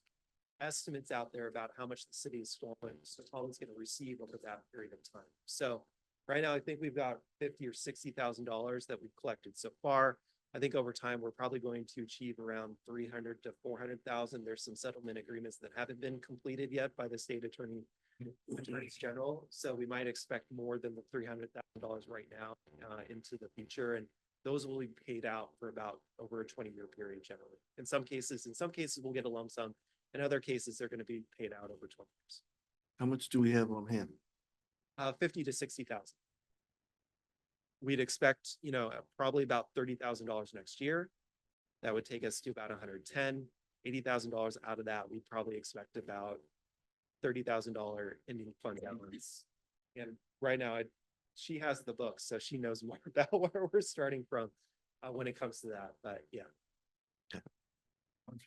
Speaker 7: estimates out there about how much the city is Snoqualmie's gonna receive over that period of time. So right now, I think we've got $50,000 or $60,000 that we've collected so far. I think over time, we're probably going to achieve around 300 to 400,000. There's some settlement agreements that haven't been completed yet by the state attorneys general. So we might expect more than the $300,000 right now into the future. And those will be paid out for about over a 20-year period generally. In some cases, we'll get a lump sum. In other cases, they're going to be paid out over 20 years.
Speaker 1: How much do we have on hand?
Speaker 7: 50 to 60,000. We'd expect, probably about $30,000 next year. That would take us to about 110, $80,000 out of that. We'd probably expect about $30,000 ending fund balance. And right now, she has the book, so she knows more about where we're starting from when it comes to that. But yeah.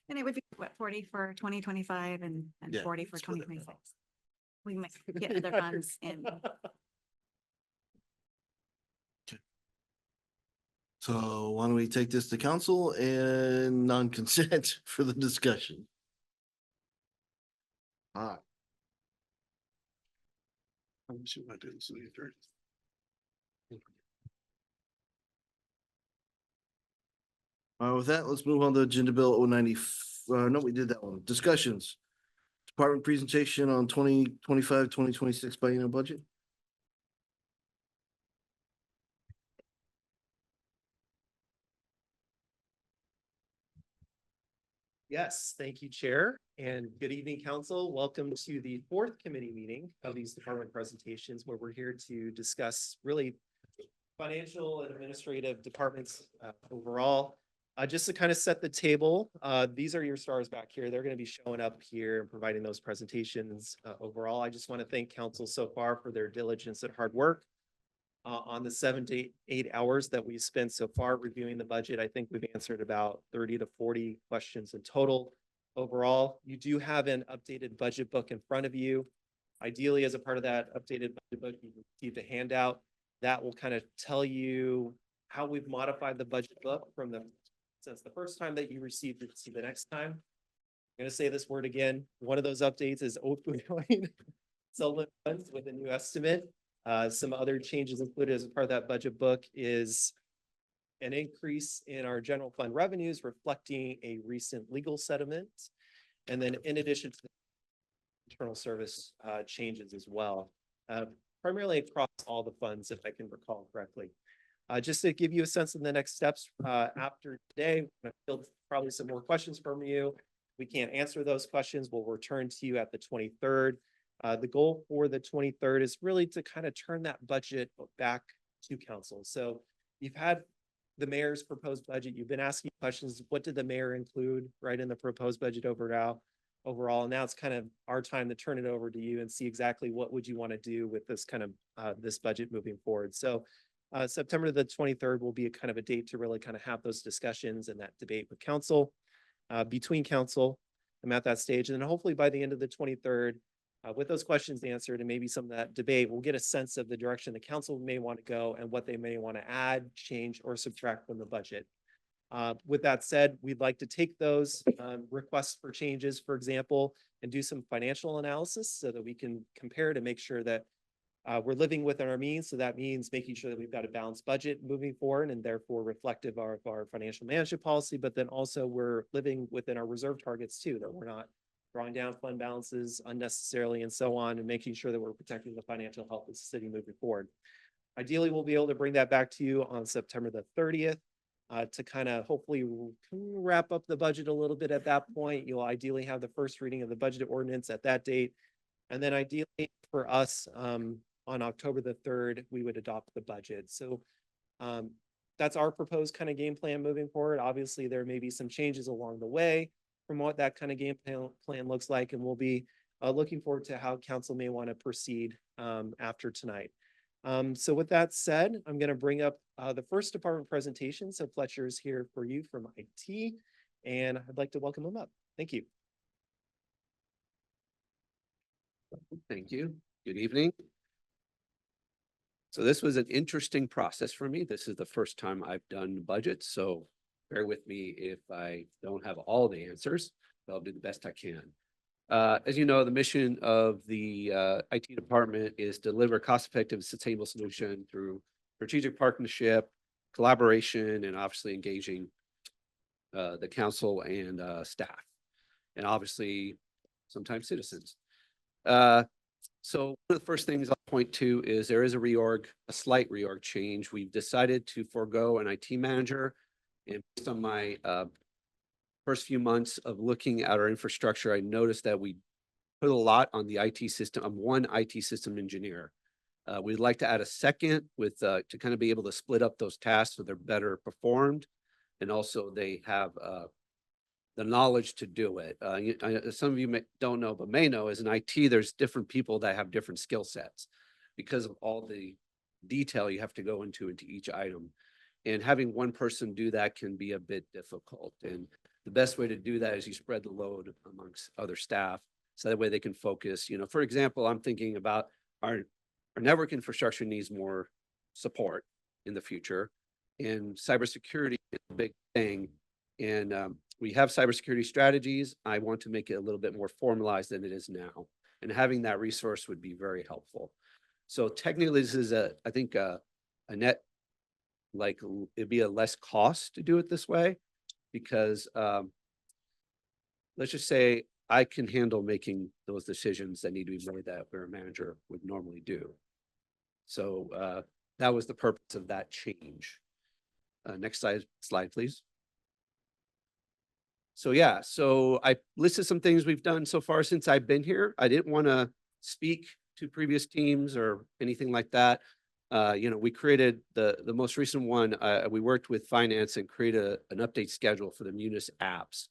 Speaker 6: And it would be what, 40 for 2025 and
Speaker 1: Yeah,
Speaker 6: 40 for
Speaker 1: it's whatever.
Speaker 6: 2026. We might get other funds in.
Speaker 1: So why don't we take this to council and non-consent for the discussion? All right,
Speaker 3: Let me see what I do. City attorney.
Speaker 1: with that, let's move on to agenda bill 090. No, we did that one. Discussions. Department presentation on 2025-2026 biennial budget.
Speaker 7: Yes, thank you, Chair, and good evening, Council. Welcome to the fourth committee meeting of these department presentations, where we're here to discuss really financial and administrative departments overall. Just to kind of set the table, these are your stars back here. They're going to be showing up here and providing those presentations overall. I just want to thank Council so far for their diligence and hard work. On the 7 to 8 hours that we've spent so far reviewing the budget, I think we've answered about 30 to 40 questions in total. Overall, you do have an updated budget book in front of you. Ideally, as a part of that updated budget book, you received a handout that will kind of tell you how we've modified the budget book since the first time that you received it to the next time. I'm going to say this word again. One of those updates is opioid settlement funds with a new estimate. Some other changes included as part of that budget book is an increase in our general fund revenues reflecting a recent legal settlement. And then in addition to internal service changes as well, primarily across all the funds, if I can recall correctly. Just to give you a sense of the next steps after today, we're gonna field probably some more questions from you. We can't answer those questions. We'll return to you at the 23rd. The goal for the 23rd is really to kind of turn that budget back to council. So you've had the mayor's proposed budget. You've been asking questions. What did the mayor include right in the proposed budget overall? Now it's kind of our time to turn it over to you and see exactly what would you want to do with this kind of this budget moving forward. So September the 23rd will be a kind of a date to really kind of have those discussions and that debate with council, between council. I'm at that stage. And then hopefully by the end of the 23rd, with those questions answered and maybe some of that debate, we'll get a sense of the direction the council may want to go and what they may want to add, change, or subtract from the budget. With that said, we'd like to take those requests for changes, for example, and do some financial analysis so that we can compare to make sure that we're living within our means. So that means making sure that we've got a balanced budget moving forward and therefore reflective of our financial management policy, but then also we're living within our reserve targets too, that we're not drawing down fund balances unnecessarily and so on, and making sure that we're protecting the financial health of the city moving forward. Ideally, we'll be able to bring that back to you on September the 30th to kind of hopefully wrap up the budget a little bit at that point. You'll ideally have the first reading of the budget ordinance at that date. And then ideally for us, on October the 3rd, we would adopt the budget. So that's our proposed kind of game plan moving forward. Obviously, there may be some changes along the way from what that kind of game plan looks like. And we'll be looking forward to how council may want to proceed after tonight. So with that said, I'm going to bring up the first department presentation. So Fletcher's here for you from IT, and I'd like to welcome him up. Thank you.
Speaker 9: Thank you. Good evening. So this was an interesting process for me. This is the first time I've done budgets, so bear with me if I don't have all the answers, but I'll do the best I can. As you know, the mission of the IT department is deliver cost-effective, sustainable solution through strategic partnership, collaboration, and obviously engaging the council and staff, and obviously sometimes citizens. So one of the first things I'll point to is there is a slight reorg change. We've decided to forego an IT manager, and based on my first few months of looking at our infrastructure, I noticed that we put a lot on the IT system. I'm one IT system engineer. We'd like to add a second with to kind of be able to split up those tasks so they're better performed, and also they have the knowledge to do it. Some of you don't know, but may know, is in IT, there's different people that have different skill sets because of all the detail you have to go into each item. And having one person do that can be a bit difficult. And the best way to do that is you spread the load amongst other staff, so that way they can focus. You know, for example, I'm thinking about our network infrastructure needs more support in the future, and cybersecurity is a big thing. And we have cybersecurity strategies. I want to make it a little bit more formalized than it is now, and having that resource would be very helpful. So technically, this is I think a net, like it'd be a less cost to do it this way, because let's just say I can handle making those decisions that need to be made that where a manager would normally do. So that was the purpose of that change. Next slide, please. So yeah, so I listed some things we've done so far since I've been here. I didn't want to speak to previous teams or anything like that. You know, we created the most recent one. We worked with finance and created an update schedule for the Munis apps.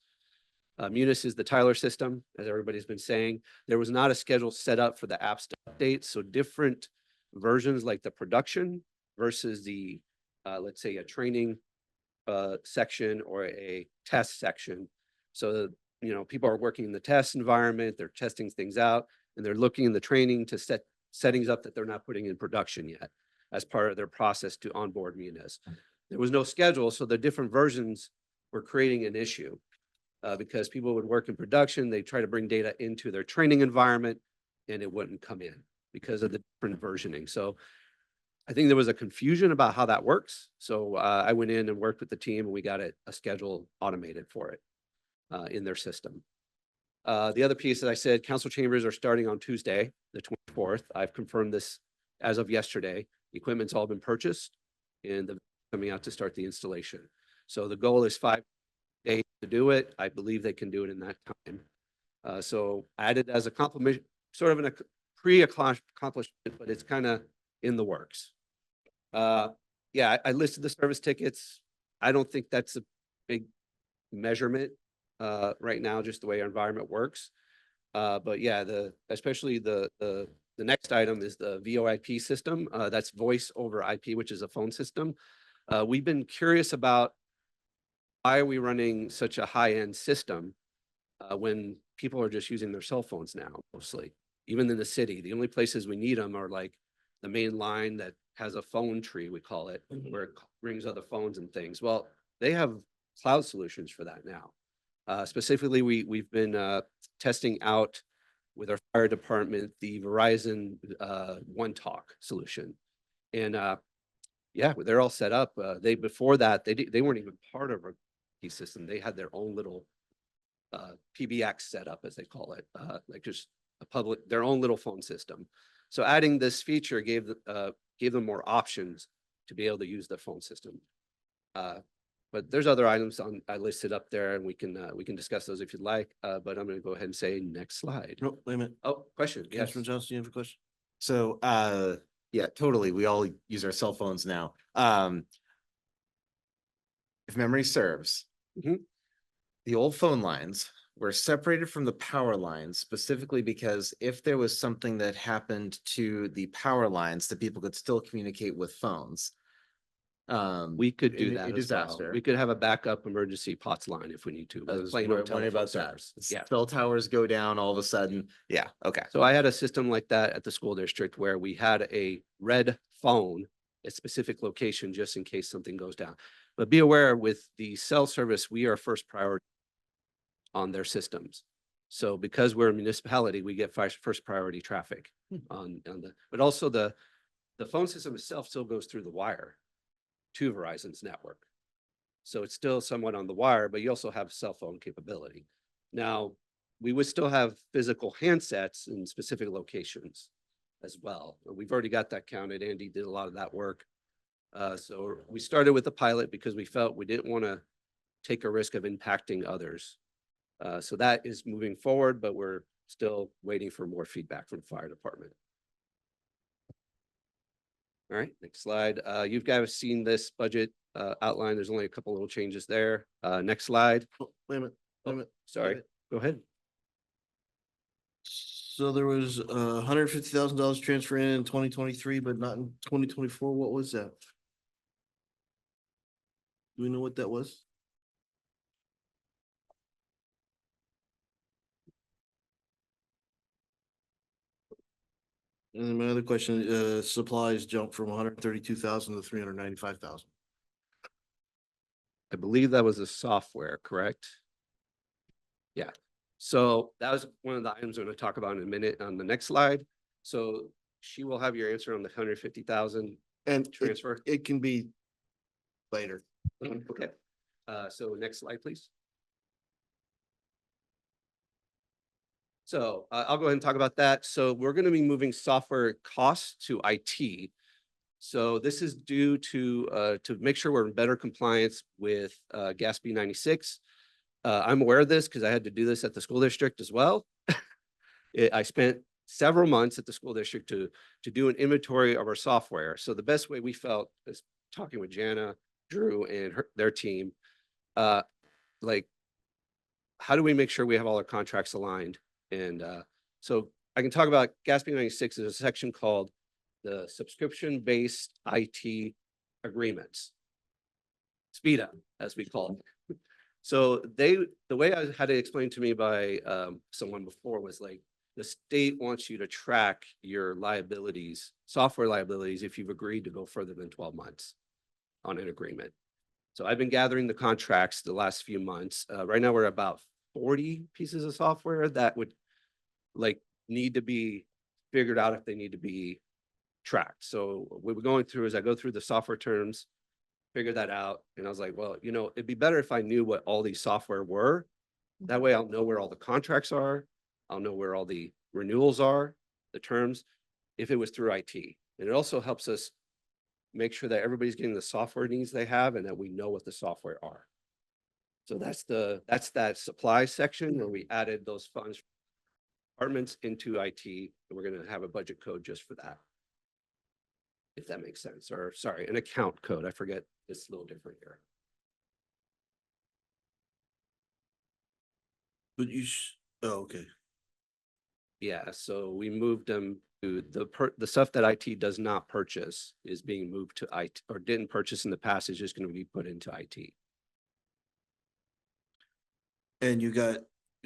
Speaker 9: Munis is the Tyler system, as everybody's been saying. There was not a schedule set up for the apps to update. So different versions, like the production versus the, let's say, a training section or a test section. So, you know, people are working in the test environment, they're testing things out, and they're looking in the training to set settings up that they're not putting in production yet as part of their process to onboard Munis. There was no schedule, so the different versions were creating an issue because people would work in production, they try to bring data into their training environment, and it wouldn't come in because of the different versioning. So I think there was a confusion about how that works. So I went in and worked with the team, and we got a schedule automated for it in their system. The other piece, as I said, council chambers are starting on Tuesday, the 24th. I've confirmed this as of yesterday. Equipment's all been purchased and the coming out to start the installation. So the goal is 5 days to do it. I believe they can do it in that time. So added as a compliment, sort of a pre-accomplishment, but it's kind of in the works. Yeah, I listed the service tickets. I don't think that's a big measurement right now, just the way our environment works. But yeah, especially the next item is the VoIP system. That's voice over IP, which is a phone system. We've been curious about why are we running such a high-end system when people are just using their cell phones now, mostly, even in the city. The only places we need them are like the main line that has a phone tree, we call it, where it rings other phones and things. Well, they have cloud solutions for that now. Specifically, we've been testing out with our fire department the Verizon One Talk solution, and yeah, they're all set up. Before that they weren't even part of our system. They had their own little PBX setup, as they call it, like just their own little phone system. So adding this feature gave them more options to be able to use their phone system. But there's other items I listed up there, and we can discuss those if you'd like. But I'm going to go ahead and say next slide.
Speaker 1: No, wait a minute.
Speaker 9: Oh, question. Yes.
Speaker 1: Councilman Johnson, you have a question?
Speaker 2: So, yeah, totally. We all use our cell phones now. If memory serves,
Speaker 9: Mhm.
Speaker 2: the old phone lines were separated from the power lines specifically because if there was something that happened to the power lines, that people could still communicate with phones.
Speaker 9: We could do
Speaker 2: in
Speaker 9: that
Speaker 2: a
Speaker 9: as well.
Speaker 2: disaster.
Speaker 9: We could have a backup emergency POTS line if we need to.
Speaker 2: I
Speaker 9: with
Speaker 2: was
Speaker 9: plain old
Speaker 2: wondering about
Speaker 9: telephone
Speaker 2: that.
Speaker 9: service. Yeah.
Speaker 2: Cell towers go down all of a sudden. Yeah, okay.
Speaker 9: So I had a system like that at the school district where we had a red phone at specific location just in case something goes down. But be aware, with the cell service, we are first priority on their systems. So because we're a municipality, we get first priority traffic on but also the phone system itself still goes through the wire to Verizon's network. So it's still somewhat on the wire, but you also have cell phone capability. Now, we would still have physical handsets in specific locations as well. We've already got that counted. Andy did a lot of that work. So we started with the pilot because we felt we didn't want to take a risk of impacting others. So that is moving forward, but we're still waiting for more feedback from the fire department. All right, next slide. You guys seen this budget outline. There's only a couple little changes there. Next slide.
Speaker 1: Oh, wait a minute, wait a minute.
Speaker 9: Sorry, go ahead.
Speaker 1: So there was $150,000 transfer in 2023, but not in 2024. What was that? Do we know what that was? And my other question, supplies jumped from 132,000 to 395,000.
Speaker 9: I believe that was the software, correct? Yeah. So that was one of the items we're going to talk about in a minute on the next slide. So she will have your answer on the 150,000
Speaker 1: And
Speaker 9: transfer.
Speaker 1: it can be later.
Speaker 9: Okay. So next slide, please. So I'll go ahead and talk about that. So we're going to be moving software costs to IT. So this is due to make sure we're in better compliance with GASB 96. I'm aware of this because I had to do this at the school district as well. I spent several months at the school district to do an inventory of our software. So the best way we felt is talking with Jana, Drew, and their team, like, how do we make sure we have all our contracts aligned? And so I can talk about GASB 96 is a section called the subscription-based IT agreements. SPIDA, as we call it. So the way I had it explained to me by someone before was like, the state wants you to track your liabilities, software liabilities, if you've agreed to go further than 12 months on an agreement. So I've been gathering the contracts the last few months. Right now we're about 40 pieces of software that would like need to be figured out if they need to be tracked. So what we're going through is I go through the software terms, figure that out. And I was like, well, you know, it'd be better if I knew what all these software were That way I'll know where all the contracts are. I'll know where all the renewals are, the terms, if it was through IT. And it also helps us make sure that everybody's getting the software needs they have and that we know what the software are. So that's that supply section where we added those funds from departments into IT, and we're gonna have a budget code just for that. If that makes sense, or sorry, an account code. I forget, it's a little different here.
Speaker 1: But oh, okay.
Speaker 9: Yeah, so we moved them to the stuff that IT does not purchase is being moved to IT, or didn't purchase in the past is just gonna be put into IT.
Speaker 1: And you got,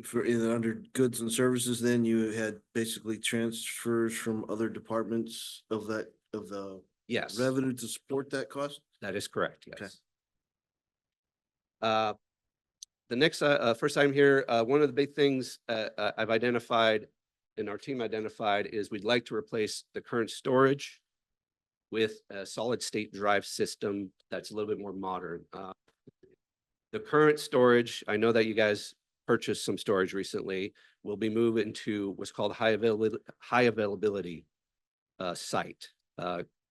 Speaker 1: for either under goods and services, then you had basically transfers from other departments of the
Speaker 9: Yes,
Speaker 1: revenue to support that cost?
Speaker 9: that is correct,
Speaker 1: Okay.
Speaker 9: yes. The next, first item here, one of the big things I've identified and our team identified is we'd like to replace the current storage with a solid state drive system that's a little bit more modern. The current storage, I know that you guys purchased some storage recently, will be moved into what's called high availability site.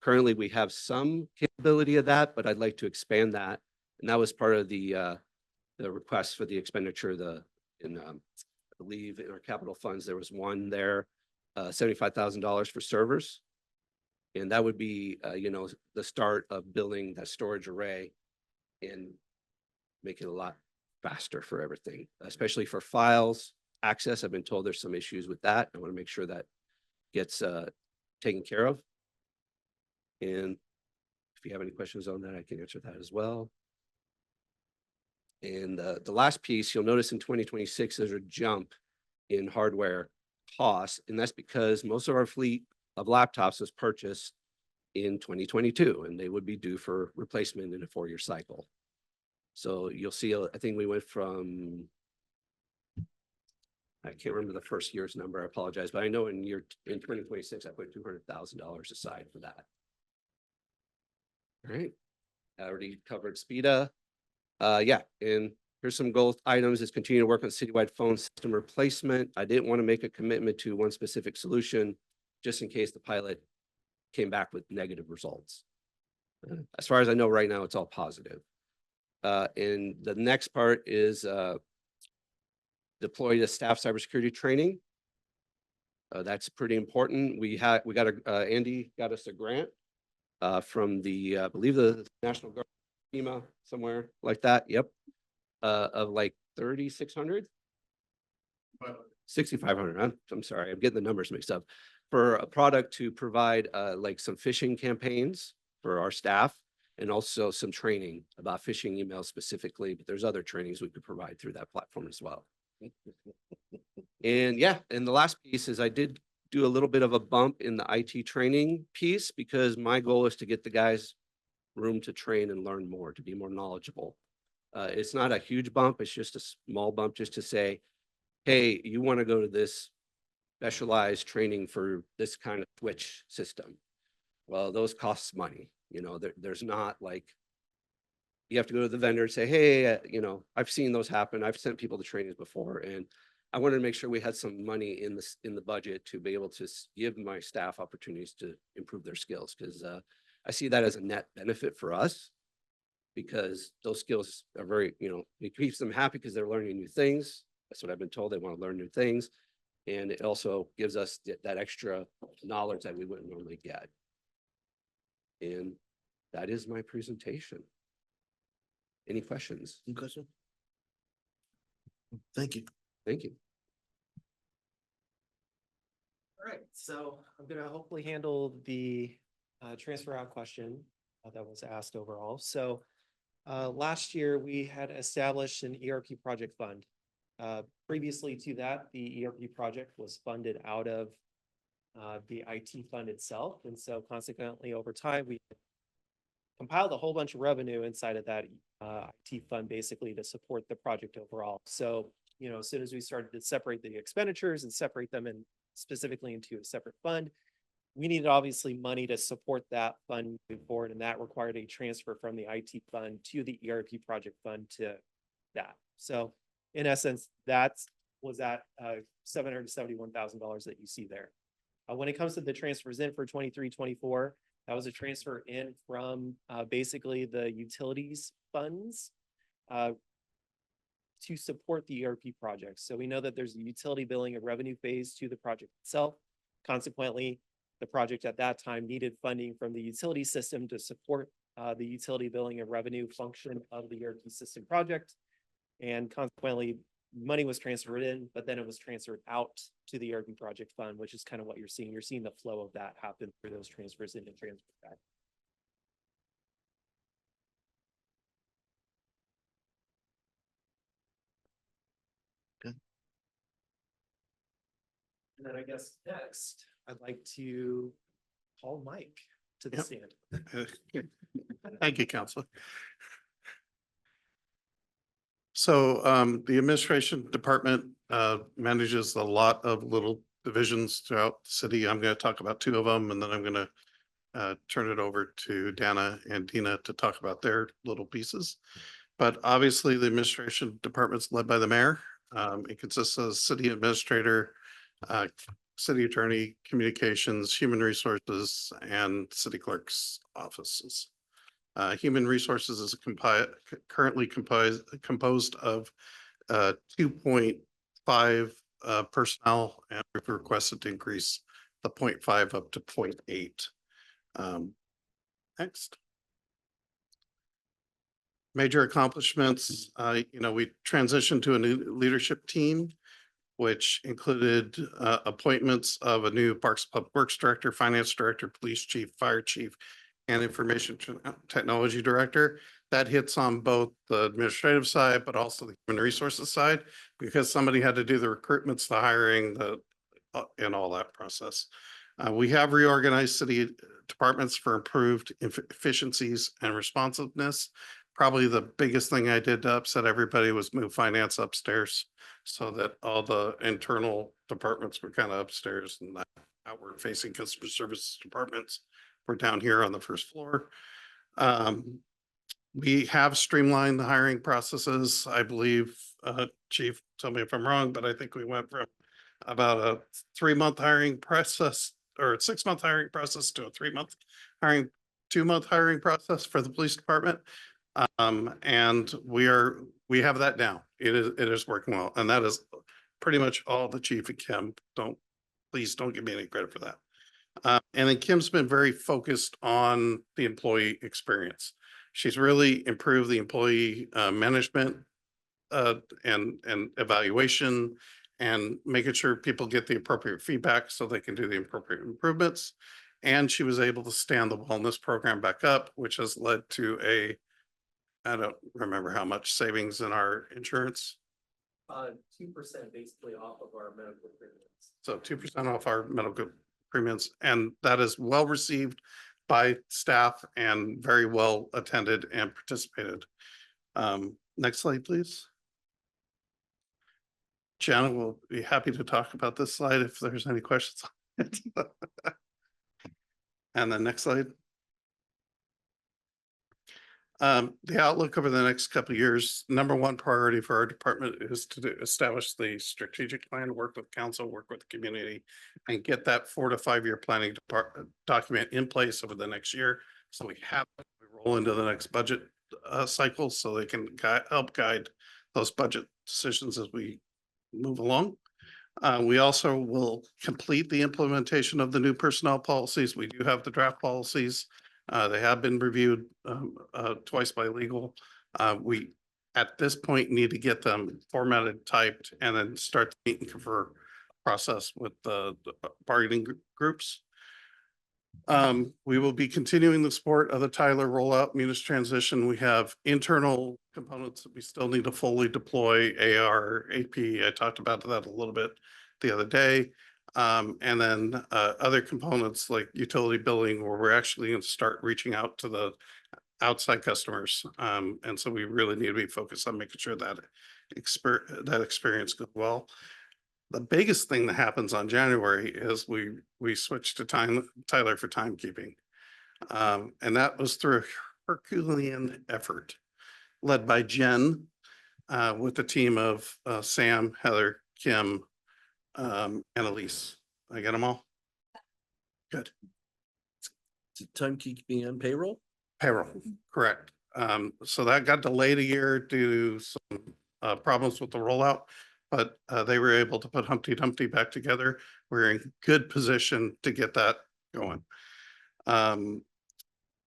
Speaker 9: Currently, we have some capability of that, but I'd like to expand that. And that was part of the request for the expenditure, I believe in our capital funds, there was one there, $75,000 for servers. And that would be, the start of building that storage array and make it a lot faster for everything, especially for files access. I've been told there's some issues with that. I want to make sure that gets taken care of. And if you have any questions on that, I can answer that as well. And the last piece, you'll notice in 2026, there's a jump in hardware costs. And that's because most of our fleet of laptops was purchased in 2022, and they would be due for replacement in a 4-year cycle. So you'll see, I think we went from, I can't remember the first year's number, I apologize, but I know in 2026, I put $200,000 aside for that. All right, I already covered SPIDA. Yeah, and here's some goal items is continue to work on citywide phone system replacement. I didn't want to make a commitment to one specific solution just in case the pilot came back with negative results. As far as I know right now, it's all positive. And the next part is deploy the staff cybersecurity training. That's pretty important. Andy got us a grant from I believe the National Guard, FEMA, somewhere like that. Yep. Of like 3,600. 6,500. I'm sorry, I'm getting the numbers mixed up. For a product to provide like some phishing campaigns for our staff and also some training about phishing emails specifically, but there's other trainings we could provide through that platform as well. And yeah, and the last piece is I did do a little bit of a bump in the IT training piece because my goal is to get the guys room to train and learn more, to be more knowledgeable. It's not a huge bump, it's just a small bump just to say, hey, you want to go to this specialized training for this kind of switch system. Well, those costs money. There's not like, you have to go to the vendor and say, hey, I've seen those happen. I've sent people to trainings before. And I wanted to make sure we had some money in the budget to be able to give my staff opportunities to improve their skills. Because I see that as a net benefit for us because those skills are very, it keeps them happy because they're learning new things. That's what I've been told. They want to learn new things. And it also gives us that extra knowledge that we wouldn't normally get. And that is my presentation. Any questions?
Speaker 1: Any question? Thank you.
Speaker 9: Thank you.
Speaker 7: All right, so I'm gonna hopefully handle the transfer out question that was asked overall. So last year, we had established an ERP project fund. Previously to that, the ERP project was funded out of the IT fund itself. And so consequently, over time, we compiled a whole bunch of revenue inside of that IT fund basically to support the project overall. So, as soon as we started to separate the expenditures and separate them in specifically into a separate fund, we needed obviously money to support that fund moving forward. And that required a transfer from the IT fund to the ERP project fund to that. So in essence, was that $771,000 that you see there. When it comes to the transfers in for 23-24, that was a transfer in from basically the utilities funds to support the ERP project. So we know that there's a utility billing and revenue phase to the project itself. Consequently, the project at that time needed funding from the utility system to support the utility billing and revenue function of the ERP system project. And consequently, money was transferred in, but then it was transferred out to the ERP project fund, which is kind of what you're seeing. You're seeing the flow of that happen through those transfers in and transfer back.
Speaker 1: Good.
Speaker 7: And then I guess next, I'd like to call Mike to the
Speaker 3: Yep.
Speaker 7: stand.
Speaker 3: Thank you, Counselor. So the administration department manages a lot of little divisions throughout the city. I'm going to talk about two of them, and then I'm going to turn it over to Dana and Dina to talk about their little pieces. But obviously, the administration department's led by the mayor. It consists of city administrator, city attorney, communications, human resources, and city clerk's offices. Human resources is currently composed of 2.5 personnel, and we've requested to increase the 0.5 up to 0.8. Next. Major accomplishments, we transitioned to a new leadership team, which included appointments of a new Parks Public Works Director, Finance Director, Police Chief, Fire Chief, and Information Technology Director. That hits on both the administrative side, but also the human resources side, because somebody had to do the recruitments, the hiring, and all that process. We have reorganized city departments for improved efficiencies and responsiveness. Probably the biggest thing I did to upset everybody was move finance upstairs so that all the internal departments were kind of upstairs and the outward facing customer service departments were down here on the first floor. We have streamlined the hiring processes. I believe, Chief, tell me if I'm wrong, but I think we went from about a 3-month hiring process or a 6-month hiring process to a 3-month hiring, 2-month hiring process for the police department. And we have that down. It is working well. And that is pretty much all the chief and Kim. Please don't give me any credit for that. And then Kim's been very focused on the employee experience. She's really improved the employee management and evaluation and making sure people get the appropriate feedback so they can do the appropriate improvements. And she was able to stand the wellness program back up, which has led to I don't remember how much savings in our insurance.
Speaker 7: 2% basically off of our medical premiums.
Speaker 3: So 2% off our medical premiums, and that is well received by staff and very well attended and participated. Next slide, please. Jana will be happy to talk about this slide if there's any questions on it. And the next slide. The outlook over the next couple of years, number one priority for our department is to establish the strategic plan, work with council, work with the community, and get that 4 to 5 year planning document in place over the next year. So we roll into the next budget cycle so they can help guide those budget decisions as we move along. We also will complete the implementation of the new personnel policies. We do have the draft policies. They have been reviewed twice by legal. We, at this point, need to get them formatted, typed, and then start the meet and confer process with the bargaining groups. We will be continuing the support of the Tyler rollout, Munis transition. We have internal components that we still need to fully deploy, AR, AP. I talked about that a little bit the other day. And then other components like utility billing, where we're actually going to start reaching out to the outside customers. And so we really need to be focused on making sure that experience goes well. The biggest thing that happens on January is we switch to Tyler for timekeeping. And that was through a Herculean effort led by Jen. with the team of Sam, Heather, Kim, and Elise. I got them all? Good.
Speaker 1: Timekeeping and payroll?
Speaker 3: Payroll, correct. So that got delayed a year due to some problems with the rollout. But they were able to put Humpty Dumpty back together. We're in good position to get that going. And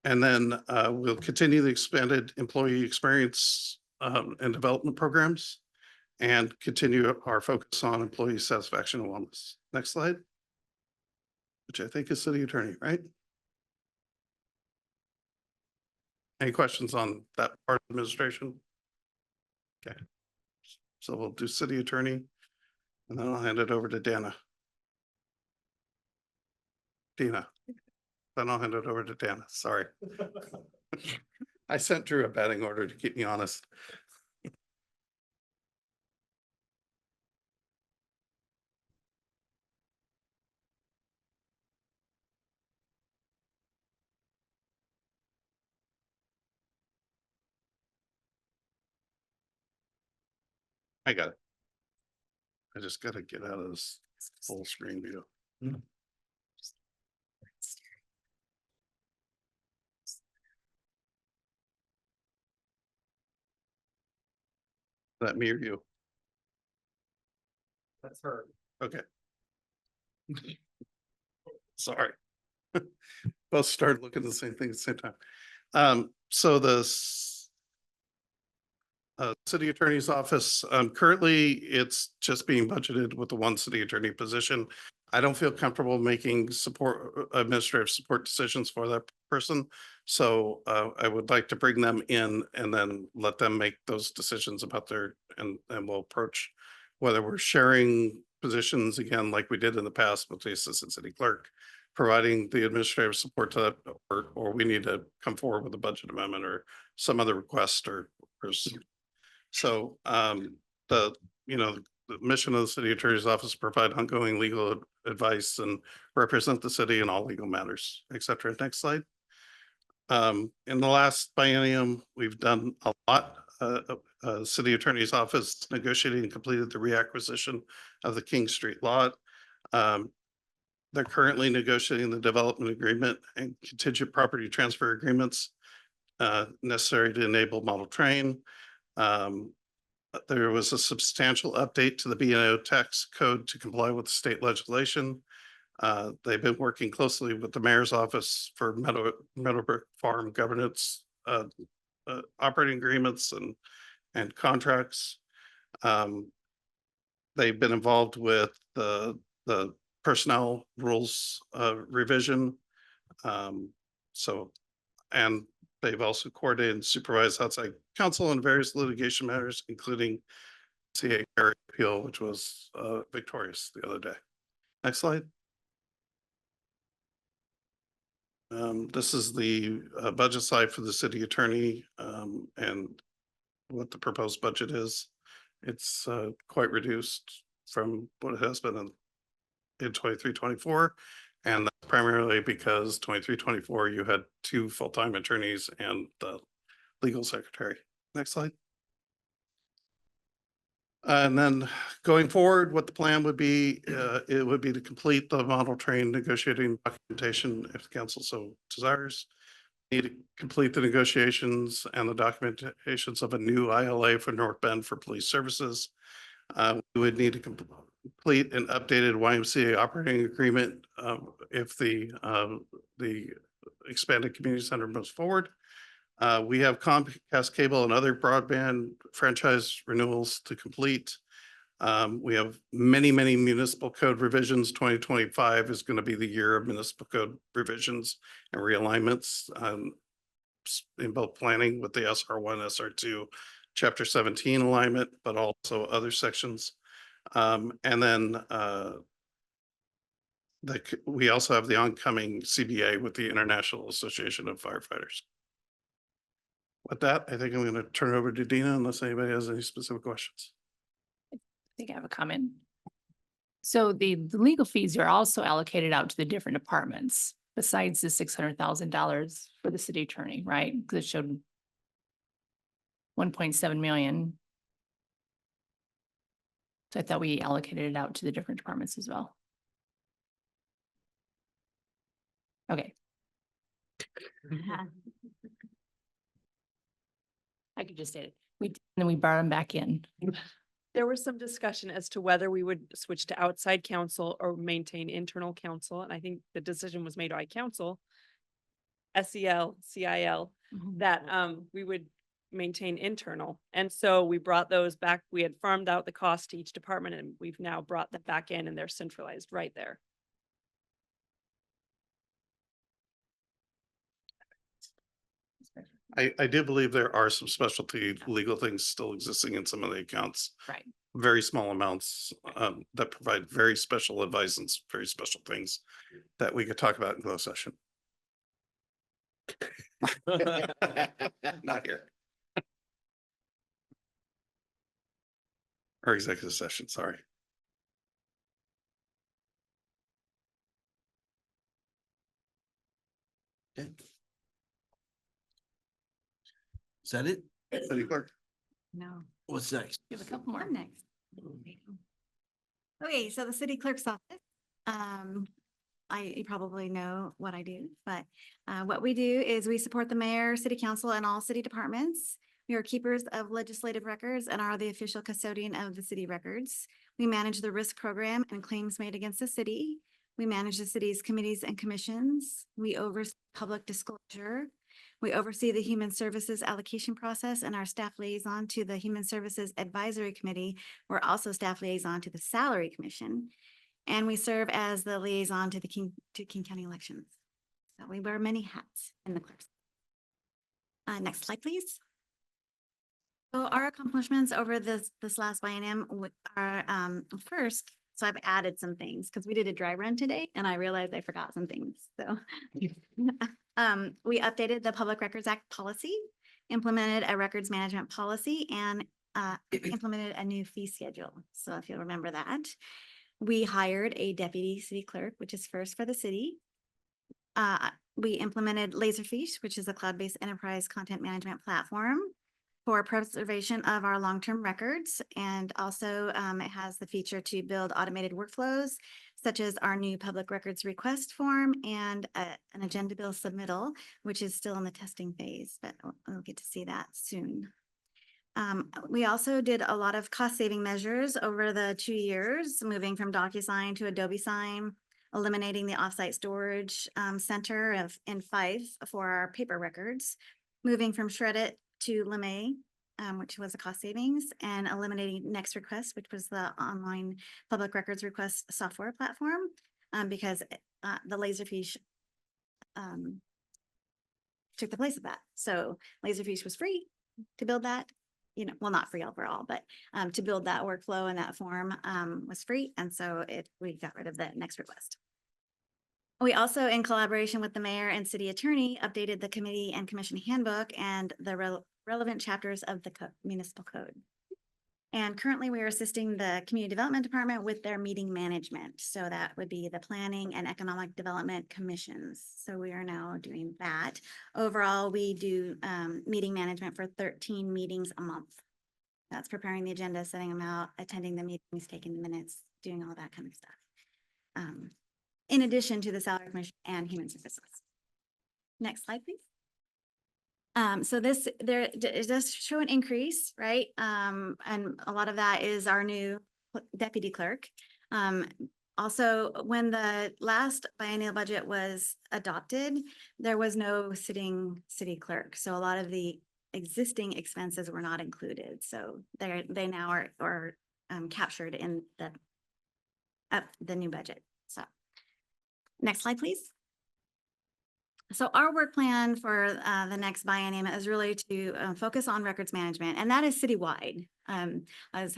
Speaker 3: then we'll continue the expanded employee experience and development programs and continue our focus on employee satisfaction and wellness. Next slide. Which I think is city attorney, right? Any questions on that part of administration? Okay. So we'll do city attorney and then I'll hand it over to Dana. Dina. Then I'll hand it over to Dana. Sorry. I sent Drew a batting order to keep me honest. I got it. I just gotta get out of this full screen view. That me or you?
Speaker 7: That's her.
Speaker 3: Okay. Sorry. Both started looking at the same thing at the same time. So the city attorney's office, currently it's just being budgeted with the one city attorney position. I don't feel comfortable making administrative support decisions for that person. So I would like to bring them in and then let them make those decisions about and we'll approach whether we're sharing positions again, like we did in the past with the assistant city clerk, providing the administrative support to that, or we need to come forward with a budget amendment or some other request or so the mission of the city attorney's office is provide ongoing legal advice and represent the city in all legal matters, etc. Next slide. In the last biennium, we've done a lot. City attorney's office negotiated and completed the reacquisition of the King Street lot. They're currently negotiating the development agreement and contingent property transfer agreements necessary to enable model train. There was a substantial update to the B&O tax code to comply with state legislation. They've been working closely with the mayor's office for Meadowbrook Farm governance operating agreements and contracts. They've been involved with the personnel rules revision. And they've also coordinated and supervised outside counsel on various litigation matters, including CA appeal, which was victorious the other day. Next slide. This is the budget slide for the city attorney and what the proposed budget is. It's quite reduced from what it has been in 23-24. And that's primarily because 23-24, you had 2 full-time attorneys and the legal secretary. Next slide. And then going forward, what the plan would be, it would be to complete the model train negotiating documentation if the council so desires. Need to complete the negotiations and the documentations of a new ILA for North Bend for police services. We would need to complete an updated YMCA operating agreement if the expanded community center moves forward. We have Comcast cable and other broadband franchise renewals to complete. We have many municipal code revisions. 2025 is going to be the year of municipal code revisions and realignments in both planning with the SR1, SR2, Chapter 17 alignment, but also other sections. And then we also have the oncoming CBA with the International Association of Firefighters. With that, I think I'm going to turn it over to Dina unless anybody has any specific questions.
Speaker 8: I think I have a comment. So the legal fees are also allocated out to the different departments besides the $600,000 for the city attorney, right? Because it showed 1.7 million So I thought we allocated it out to the different departments as well. Okay. I could just say it. Then we brought them back in.
Speaker 10: There was some discussion as to whether we would switch to outside counsel or maintain internal counsel, and I think the decision was made by council. SEL, CIL, that we would maintain internal. And so we brought those back. We had farmed out the cost to each department and we've now brought them back in and they're centralized right there.
Speaker 3: I do believe there are some specialty legal things still existing in some of the accounts.
Speaker 8: Right.
Speaker 3: Very small amounts that provide very special advice and very special things that we could talk about in closed session. Not here. Or executive session, sorry.
Speaker 1: Okay. Is that it?
Speaker 3: City clerk.
Speaker 6: No,
Speaker 1: What's next?
Speaker 8: You have a couple more.
Speaker 6: I'm next. Okay, so the city clerk's office. You probably know what I do, but what we do is we support the mayor, city council, and all city departments. We are keepers of legislative records and are the official custodian of the city records. We manage the risk program and claims made against the city. We manage the city's committees and commissions. We oversee public disclosure. We oversee the human services allocation process and our staff liaison to the Human Services Advisory Committee. We're also staff liaison to the Salary Commission. And we serve as the liaison to the King County elections. So we wear many hats in the clerk's. Next slide, please. So our accomplishments over this last biennium are first, so I've added some things because we did a dry run today and I realized I forgot some things. So we updated the Public Records Act policy, implemented a records management policy, and implemented a new fee schedule. So if you'll remember that. We hired a deputy city clerk, which is first for the city. We implemented Laserfish, which is a cloud-based enterprise content management platform for preservation of our long-term records. And also it has the feature to build automated workflows, such as our new public records request form and an agenda bill submittal, which is still in the testing phase, but we'll get to see that soon. We also did a lot of cost saving measures over the 2 years, moving from DocuSign to Adobe Sign, eliminating the offsite storage center in Fife for our paper records, moving from Shreddit to LeMay, which was a cost savings, and eliminating Next Request, which was the online public records request software platform, because the Laserfish took the place of that. So Laserfish was free to build that. Well, not free overall, but to build that workflow and that form was free. And so we got rid of the Next Request. We also, in collaboration with the mayor and city attorney, updated the committee and commission handbook and the relevant chapters of the municipal code. And currently we are assisting the community development department with their meeting management. So that would be the planning and economic development commissions. So we are now doing that. Overall, we do meeting management for 13 meetings a month. That's preparing the agenda, setting them out, attending the meetings, taking the minutes, doing all that kind of stuff. In addition to the salary commission and human services. Next slide, please. So it does show an increase, right? And a lot of that is our new deputy clerk. Also, when the last biennial budget was adopted, there was no sitting city clerk. So a lot of the existing expenses were not included. So they now are captured in the new budget. So next slide, please. So our work plan for the next biennium is really to focus on records management, and that is citywide. I was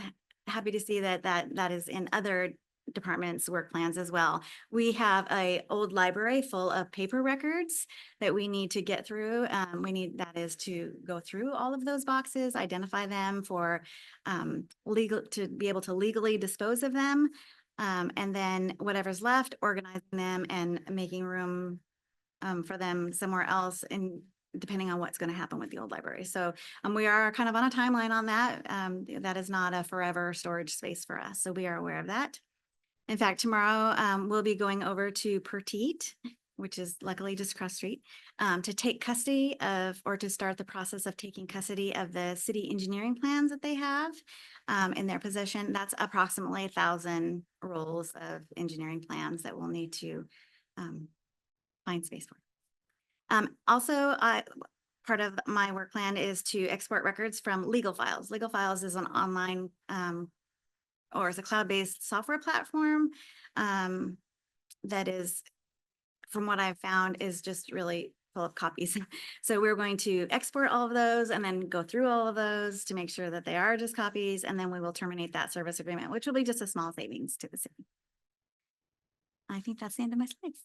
Speaker 6: happy to see that is in other departments' work plans as well. We have an old library full of paper records that we need to get through. That is to go through all of those boxes, identify them for to be able to legally dispose of them, and then whatever's left, organizing them and making room for them somewhere else, and depending on what's going to happen with the old library. So we are kind of on a timeline on that. That is not a forever storage space for us. So we are aware of that. In fact, tomorrow we'll be going over to Petite, which is luckily just across the street, to take custody of, or to start the process of taking custody of the city engineering plans that they have in their possession. That's approximately 1,000 rolls of engineering plans that we'll need to find space for. Also, part of my work plan is to export records from Legal Files. Legal Files is an online or is a cloud-based software platform that is, from what I've found, is just really full of copies. So we're going to export all of those and then go through all of those to make sure that they are just copies. And then we will terminate that service agreement, which will be just a small savings to the city. I think that's the end of my slides.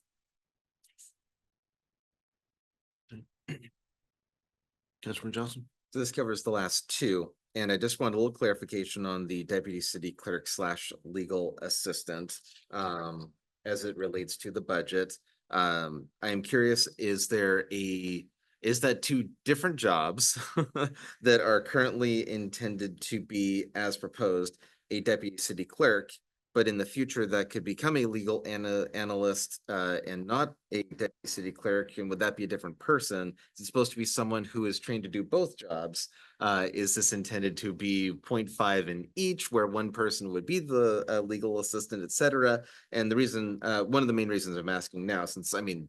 Speaker 1: Councilman Johnson?
Speaker 2: So this covers the last two, and I just want a little clarification on the deputy city clerk / legal assistant as it relates to the budget. I am curious, is that two different jobs that are currently intended to be, as proposed, a deputy city clerk, but in the future that could become a legal analyst and not a deputy city clerk? And would that be a different person? Is it supposed to be someone who is trained to do both jobs? Is this intended to be 0.5 in each, where one person would be the legal assistant, et cetera? And the reason, one of the main reasons I'm asking now, since I mean,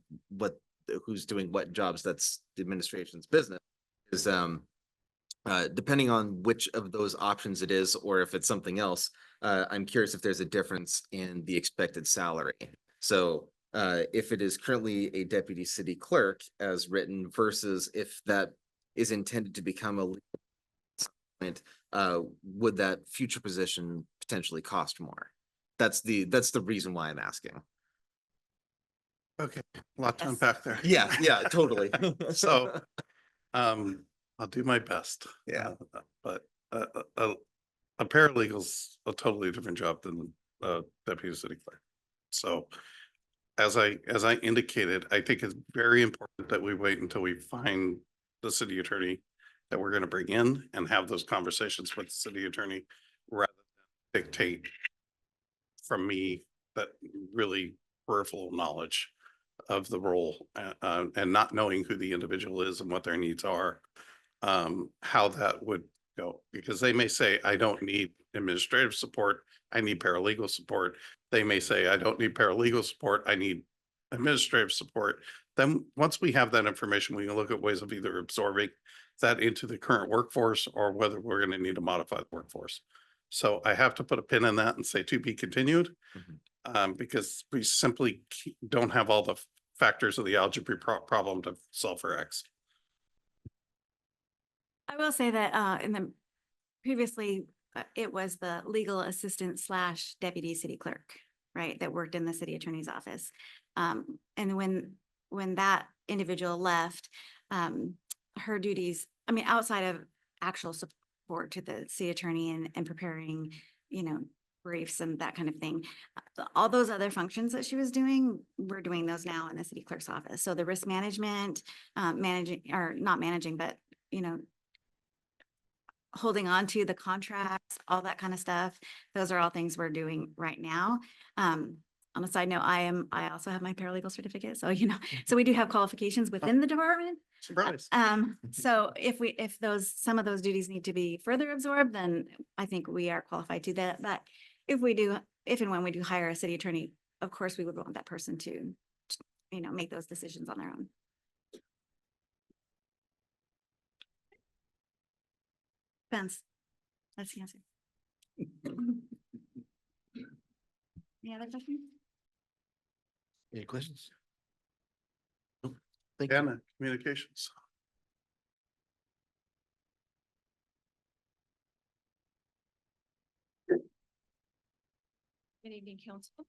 Speaker 2: who's doing what jobs, that's the administration's business, is depending on which of those options it is, or if it's something else, I'm curious if there's a difference in the expected salary. So if it is currently a deputy city clerk as written versus if that is intended to become a legal, would that future position potentially cost more? That's the reason why I'm asking.
Speaker 3: Okay, a lot to unpack there.
Speaker 2: Yeah, totally.
Speaker 3: So, I'll do my best.
Speaker 2: Yeah.
Speaker 3: But a paralegal's a totally different job than deputy city clerk. So as I indicated, I think it's very important that we wait until we find the city attorney that we're gonna bring in and have those conversations with the city attorney rather than dictate from me that really peripheral knowledge of the role and not knowing who the individual is and what their needs are, how that would go. Because they may say, I don't need administrative support, I need paralegal support. They may say, I don't need paralegal support, I need administrative support. Then once we have that information, we can look at ways of either absorbing that into the current workforce or whether we're going to need to modify the workforce. So I have to put a pin in that and say to be continued. Because we simply don't have all the factors of the algebra problem to solve for X.
Speaker 6: I will say that in the previously, it was the legal assistant / deputy city clerk, right, that worked in the city attorney's office. And when that individual left, her duties, I mean, outside of actual support to the city attorney and preparing, briefs and that kind of thing, all those other functions that she was doing, we're doing those now in the city clerk's office. So the risk management, managing, or not managing, but, holding on to the contracts, all that kind of stuff. Those are all things we're doing right now. On a side note, I also have my paralegal certificate. So, so we do have qualifications within the department.
Speaker 3: Surprise.
Speaker 6: So if some of those duties need to be further absorbed, then I think we are qualified to that. But if and when we do hire a city attorney, of course, we would want that person to, make those decisions on their own. Depends. That's the answer. Any other questions?
Speaker 1: Any questions? Nope. Thank you.
Speaker 3: Anna, communications.
Speaker 11: Good evening, council.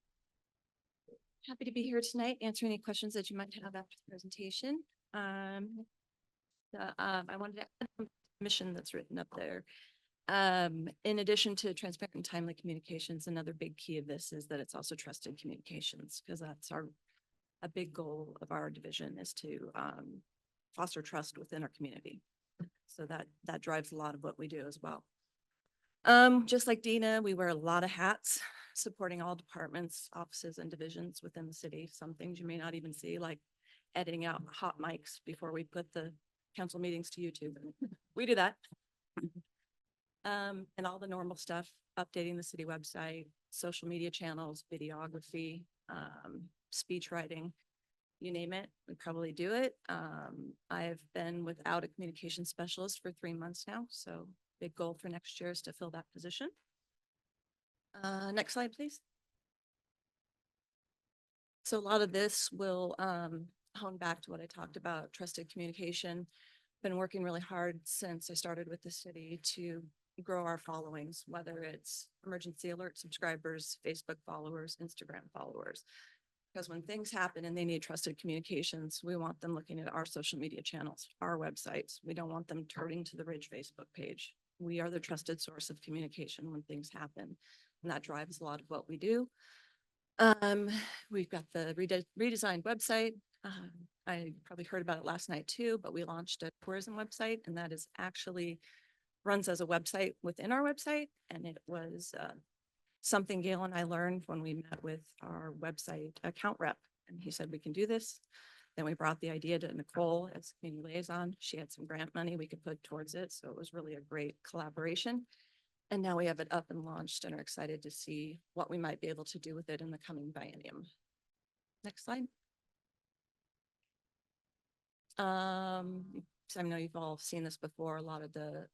Speaker 11: Happy to be here tonight, answer any questions that you might have after the presentation. I wanted to add the mission that's written up there. In addition to transparent and timely communications, another big key of this is that it's also trusted communications, because that's a big goal of our division is to foster trust within our community. So that drives a lot of what we do as well. Just like Dina, we wear a lot of hats, supporting all departments, offices, and divisions within the city. Some things you may not even see, like editing out hot mics before we put the council meetings to YouTube. We do that. And all the normal stuff, updating the city website, social media channels, videography, speech writing, you name it, we probably do it. I've been without a communication specialist for 3 months now, so big goal for next year is to fill that position. Next slide, please. So a lot of this will hone back to what I talked about, trusted communication. Been working really hard since I started with the city to grow our followings, whether it's emergency alert subscribers, Facebook followers, Instagram followers. Because when things happen and they need trusted communications, we want them looking at our social media channels, our websites. We don't want them turning to the Ridge Facebook page. We are the trusted source of communication when things happen, and that drives a lot of what we do. We've got the redesigned website. I probably heard about it last night too, but we launched a tourism website, and that is actually runs as a website within our website. And it was something Gail and I learned when we met with our website account rep, and he said, we can do this. Then we brought the idea to Nicole as community liaison. She had some grant money we could put towards it. So it was really a great collaboration. And now we have it up and launched and are excited to see what we might be able to do with it in the coming biennium. Next slide. So I know you've all seen this before. A lot of the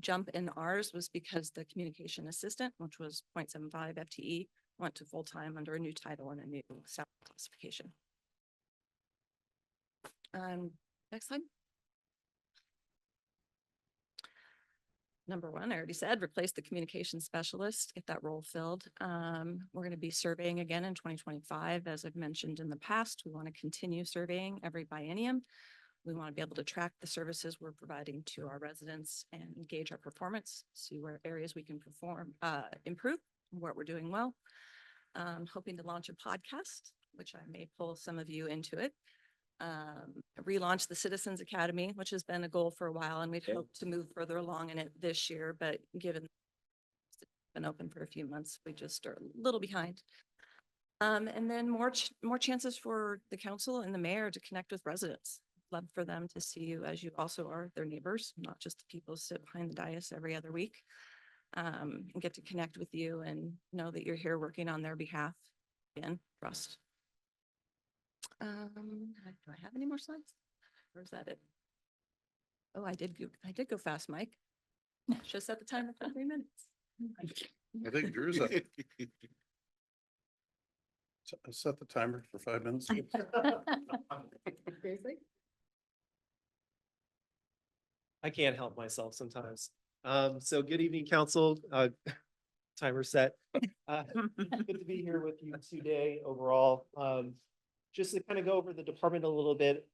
Speaker 11: jump in ours was because the communication assistant, which was 0.75 FTE, went to full-time under a new title and a new salary classification. Next slide. Number one, I already said, replace the communication specialist, get that role filled. We're going to be surveying again in 2025. As I've mentioned in the past, we want to continue surveying every biennium. We want to be able to track the services we're providing to our residents and gauge our performance, see where areas we can improve, what we're doing well. Hoping to launch a podcast, which I may pull some of you into it. Relaunch the Citizens Academy, which has been a goal for a while, and we'd hope to move further along in it this year, but given it's been open for a few months, we just are a little behind. And then more chances for the council and the mayor to connect with residents. Love for them to see you as you also are their neighbors, not just the people who sit behind the dais every other week. And get to connect with you and know that you're here working on their behalf. Again, trust. Do I have any more slides? Or is that it? Oh, I did go fast, Mike. Just set the timer for 3 minutes.
Speaker 3: I think Drew's up. Set the timer for 5 minutes.
Speaker 11: Seriously?
Speaker 7: I can't help myself sometimes. So good evening, council. Timer set. Good to be here with you today overall. Just to kind of go over the department a little bit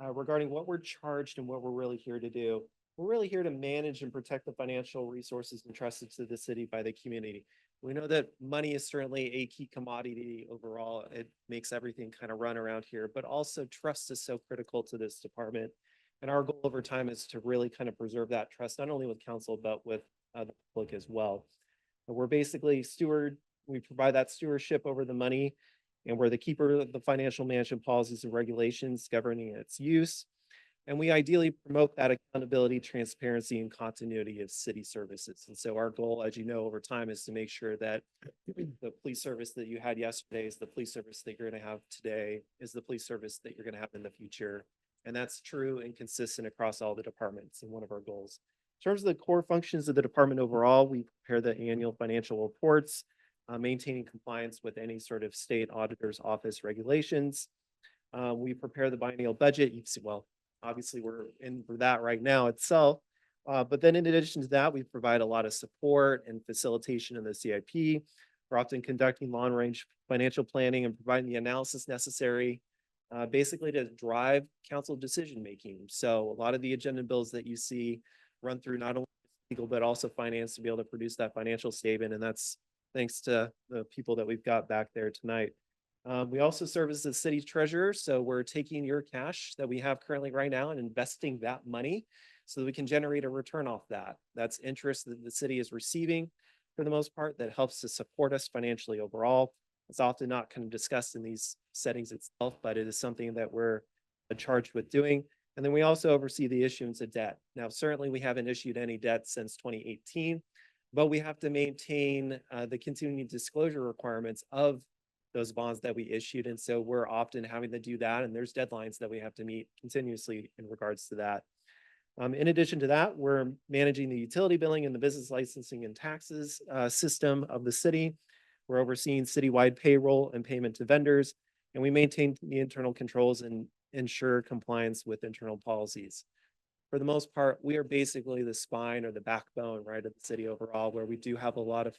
Speaker 7: regarding what we're charged and what we're really here to do. We're really here to manage and protect the financial resources entrusted to the city by the community. We know that money is certainly a key commodity overall. It makes everything kind of run around here, but also trust is so critical to this department. And our goal over time is to really kind of preserve that trust, not only with council, but with the public as well. And we're basically we provide that stewardship over the money, and we're the keeper of the financial management policies and regulations governing its use. And we ideally promote that accountability, transparency, and continuity of city services. And so our goal, as you know, over time is to make sure that the police service that you had yesterday is the police service that you're going to have today, is the police service that you're going to have in the future. And that's true and consistent across all the departments and one of our goals. In terms of the core functions of the department overall, we prepare the annual financial reports, maintaining compliance with any sort of state auditor's office regulations. We prepare the biennial budget. You see, well, obviously we're in for that right now itself. But then in addition to that, we provide a lot of support and facilitation in the CIP. We're often conducting long-range financial planning and providing the analysis necessary basically to drive council decision-making. So a lot of the agenda bills that you see run through not only legal, but also finance to be able to produce that financial statement. And that's thanks to the people that we've got back there tonight. We also serve as the city treasurer, so we're taking your cash that we have currently right now and investing that money so that we can generate a return off that. That's interest that the city is receiving for the most part that helps to support us financially overall. It's often not kind of discussed in these settings itself, but it is something that we're charged with doing. And then we also oversee the issuance of debt. Now, certainly we haven't issued any debt since 2018, but we have to maintain the continuing disclosure requirements of those bonds that we issued. And so we're often having to do that. And there's deadlines that we have to meet continuously in regards to that. In addition to that, we're managing the utility billing and the business licensing and taxes system of the city. We're overseeing citywide payroll and payment to vendors, and we maintain the internal controls and ensure compliance with internal policies. For the most part, we are basically the spine or the backbone, right, of the city overall, where we do have a lot of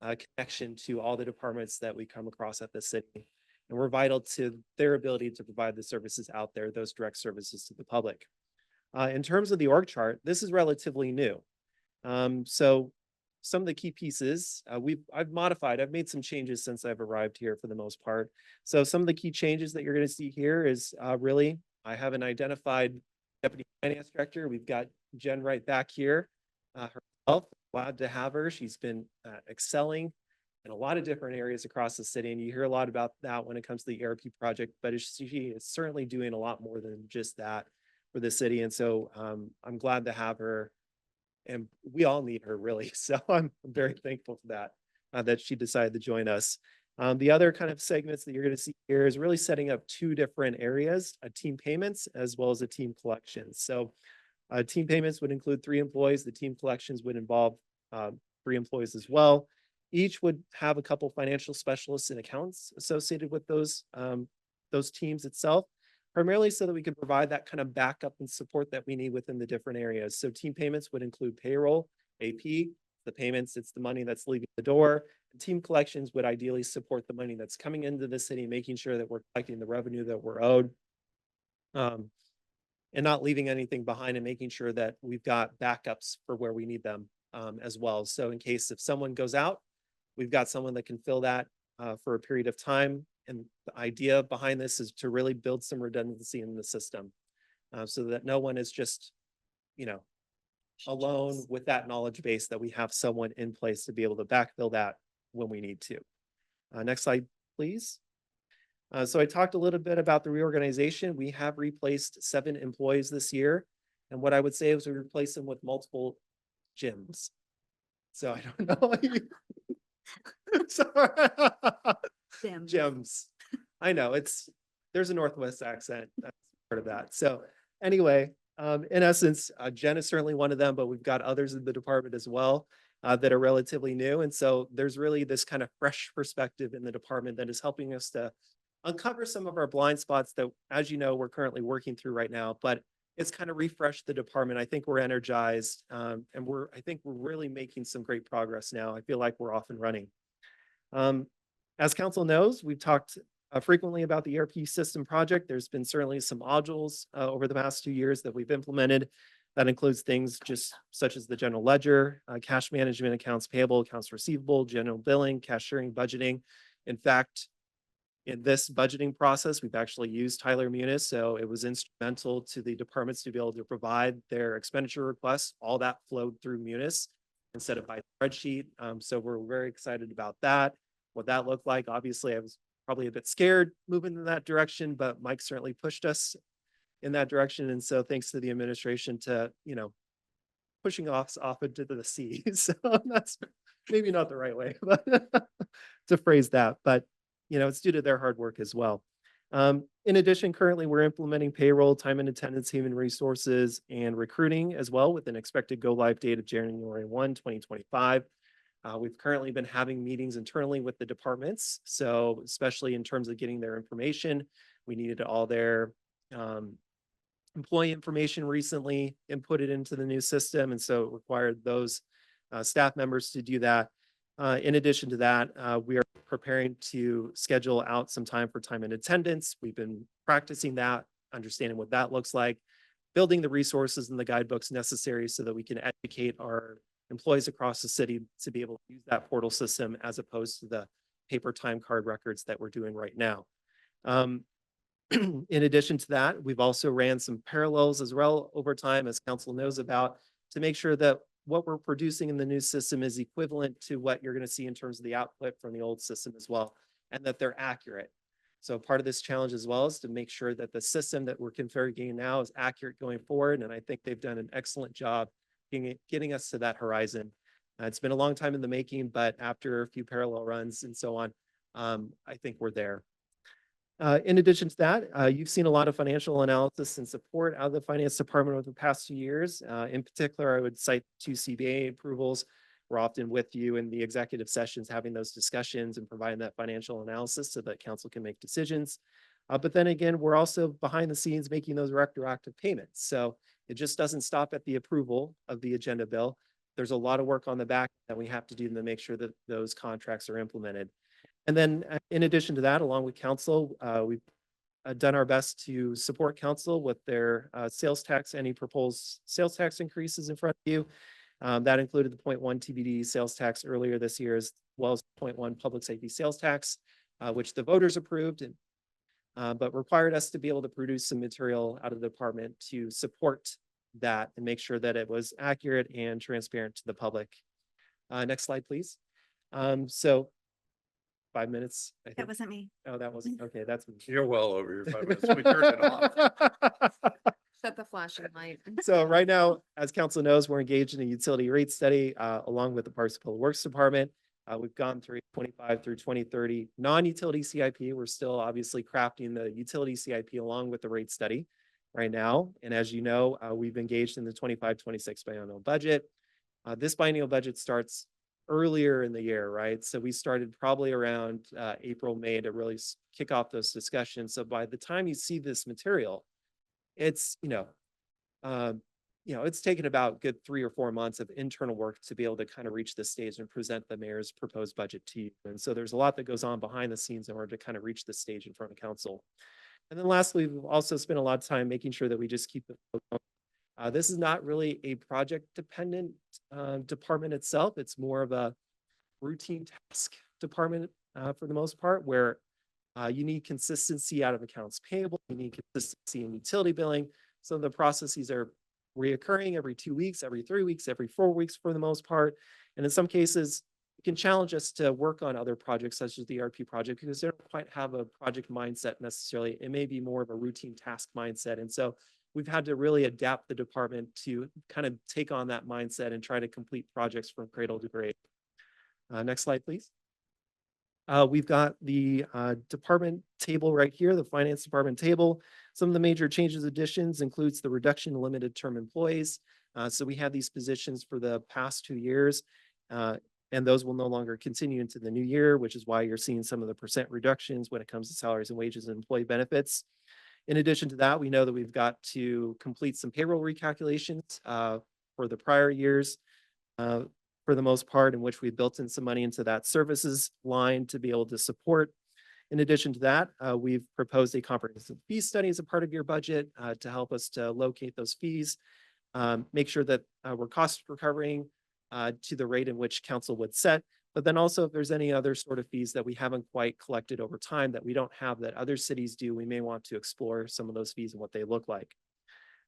Speaker 7: connection to all the departments that we come across at the city. And we're vital to their ability to provide the services out there, those direct services to the public. In terms of the org chart, this is relatively new. So some of the key pieces I've made some changes since I've arrived here for the most part. So some of the key changes that you're going to see here is really, I have an identified deputy finance director. We've got Jen right back here herself. Glad to have her. She's been excelling in a lot of different areas across the city. And you hear a lot about that when it comes to the ERP project, but she is certainly doing a lot more than just that for the city. And so I'm glad to have her, and we all need her really. So I'm very thankful for that, that she decided to join us. The other kind of segments that you're going to see here is really setting up two different areas, a team payments as well as a team collections. So team payments would include 3 employees. The team collections would involve 3 employees as well. Each would have a couple financial specialists and accounts associated with those teams itself, primarily so that we can provide that kind of backup and support that we need within the different areas. So team payments would include payroll, AP, the payments, it's the money that's leaving the door. Team collections would ideally support the money that's coming into the city, making sure that we're collecting the revenue that we're owed. And not leaving anything behind and making sure that we've got backups for where we need them as well. So in case if someone goes out, we've got someone that can fill that for a period of time. And the idea behind this is to really build some redundancy in the system so that no one is just, alone with that knowledge base, that we have someone in place to be able to backfill that when we need to. Next slide, please. So I talked a little bit about the reorganization. We have replaced 7 employees this year. And what I would say is we replaced them with multiple gyms. So I don't know. Gyms. I know there's a Northwest accent. That's part of that. So anyway, in essence, Jen is certainly one of them, but we've got others in the department as well that are relatively new. And so there's really this kind of fresh perspective in the department that is helping us to uncover some of our blind spots that, as you know, we're currently working through right now, but it's kind of refreshed the department. I think we're energized and I think we're really making some great progress now. I feel like we're off and running. As council knows, we've talked frequently about the ERP system project. There's been certainly some modules over the past 2 years that we've implemented. That includes things just such as the general ledger, cash management, accounts payable, accounts receivable, general billing, cashiering, budgeting. In fact, in this budgeting process, we've actually used Tyler Munis, so it was instrumental to the departments to be able to provide their expenditure requests. All that flowed through Munis instead of by spreadsheet. So we're very excited about that. What that looked like, obviously, I was probably a bit scared moving in that direction, but Mike certainly pushed us in that direction. And so thanks to the administration to, pushing us off into the sea. So that's maybe not the right way but to phrase that, but it's due to their hard work as well. In addition, currently we're implementing payroll, time and attendance, human resources, and recruiting as well, with an expected go live date of January 1, 2025. We've currently been having meetings internally with the departments. So especially in terms of getting their information, we needed all their employee information recently inputted into the new system. And so it required those staff members to do that. In addition to that, we are preparing to schedule out some time for time and attendance. We've been practicing that, understanding what that looks like, building the resources and the guidebooks necessary so that we can educate our employees across the city to be able to use that portal system as opposed to the paper time card records that we're doing right now. In addition to that, we've also ran some parallels as well over time, as council knows about, to make sure that what we're producing in the new system is equivalent to what you're going to see in terms of the output from the old system as well, and that they're accurate. So part of this challenge as well is to make sure that the system that we're configuring now is accurate going forward. And I think they've done an excellent job getting us to that horizon. It's been a long time in the making, but after a few parallel runs and so on, I think we're there. In addition to that, you've seen a lot of financial analysis and support out of the finance department over the past few years. In particular, I would cite 2 CBA approvals. We're often with you in the executive sessions, having those discussions and providing that financial analysis so that council can make decisions. But then again, we're also behind the scenes making those retroactive payments. So it just doesn't stop at the approval of the agenda bill. There's a lot of work on the back that we have to do to make sure that those contracts are implemented. And then in addition to that, along with council, we've done our best to support council with their sales tax, any proposed sales tax increases in front of you. That included the 0.1 TBD sales tax earlier this year, as well as 0.1 public safety sales tax, which the voters approved, but required us to be able to produce some material out of the department to support that and make sure that it was accurate and transparent to the public. Next slide, please. So 5 minutes, I
Speaker 6: That
Speaker 7: think.
Speaker 6: wasn't me.
Speaker 7: Oh, that wasn't, okay, that's.
Speaker 3: You're well over your 5 minutes. We turned it off.
Speaker 5: Set the flashing light.
Speaker 7: So right now, as council knows, we're engaged in a utility rate study along with the Parks and Public Works Department. We've gone through 25 through 2030 non-utility CIP. We're still obviously crafting the utility CIP along with the rate study right now. And as you know, we've engaged in the 25-26 biennial budget. This biennial budget starts earlier in the year, right? So we started probably around April, May to really kick off those discussions. So by the time you see this material, it's, it's taken about good 3 or 4 months of internal work to be able to kind of reach this stage and present the mayor's proposed budget to you. And so there's a lot that goes on behind the scenes in order to kind of reach this stage in front of council. And then lastly, we've also spent a lot of time making sure that we just keep the this is not really a project dependent department itself. It's more of a routine task department for the most part, where you need consistency out of accounts payable, you need consistency in utility billing. So the processes are reoccurring every 2 weeks, every 3 weeks, every 4 weeks for the most part. And in some cases, it can challenge us to work on other projects such as the ERP project because they don't quite have a project mindset necessarily. It may be more of a routine task mindset. And so we've had to really adapt the department to kind of take on that mindset and try to complete projects from cradle to grave. Next slide, please. We've got the department table right here, the finance department table. Some of the major changes, additions includes the reduction in limited term employees. So we had these positions for the past 2 years, and those will no longer continue into the new year, which is why you're seeing some of the percent reductions when it comes to salaries and wages and employee benefits. In addition to that, we know that we've got to complete some payroll recalculations for the prior years. For the most part, in which we built in some money into that services line to be able to support. In addition to that, we've proposed a comprehensive fee study as a part of your budget to help us to locate those fees, make sure that we're cost recovering to the rate in which council would set. But then also, if there's any other sort of fees that we haven't quite collected over time that we don't have that other cities do, we may want to explore some of those fees and what they look like.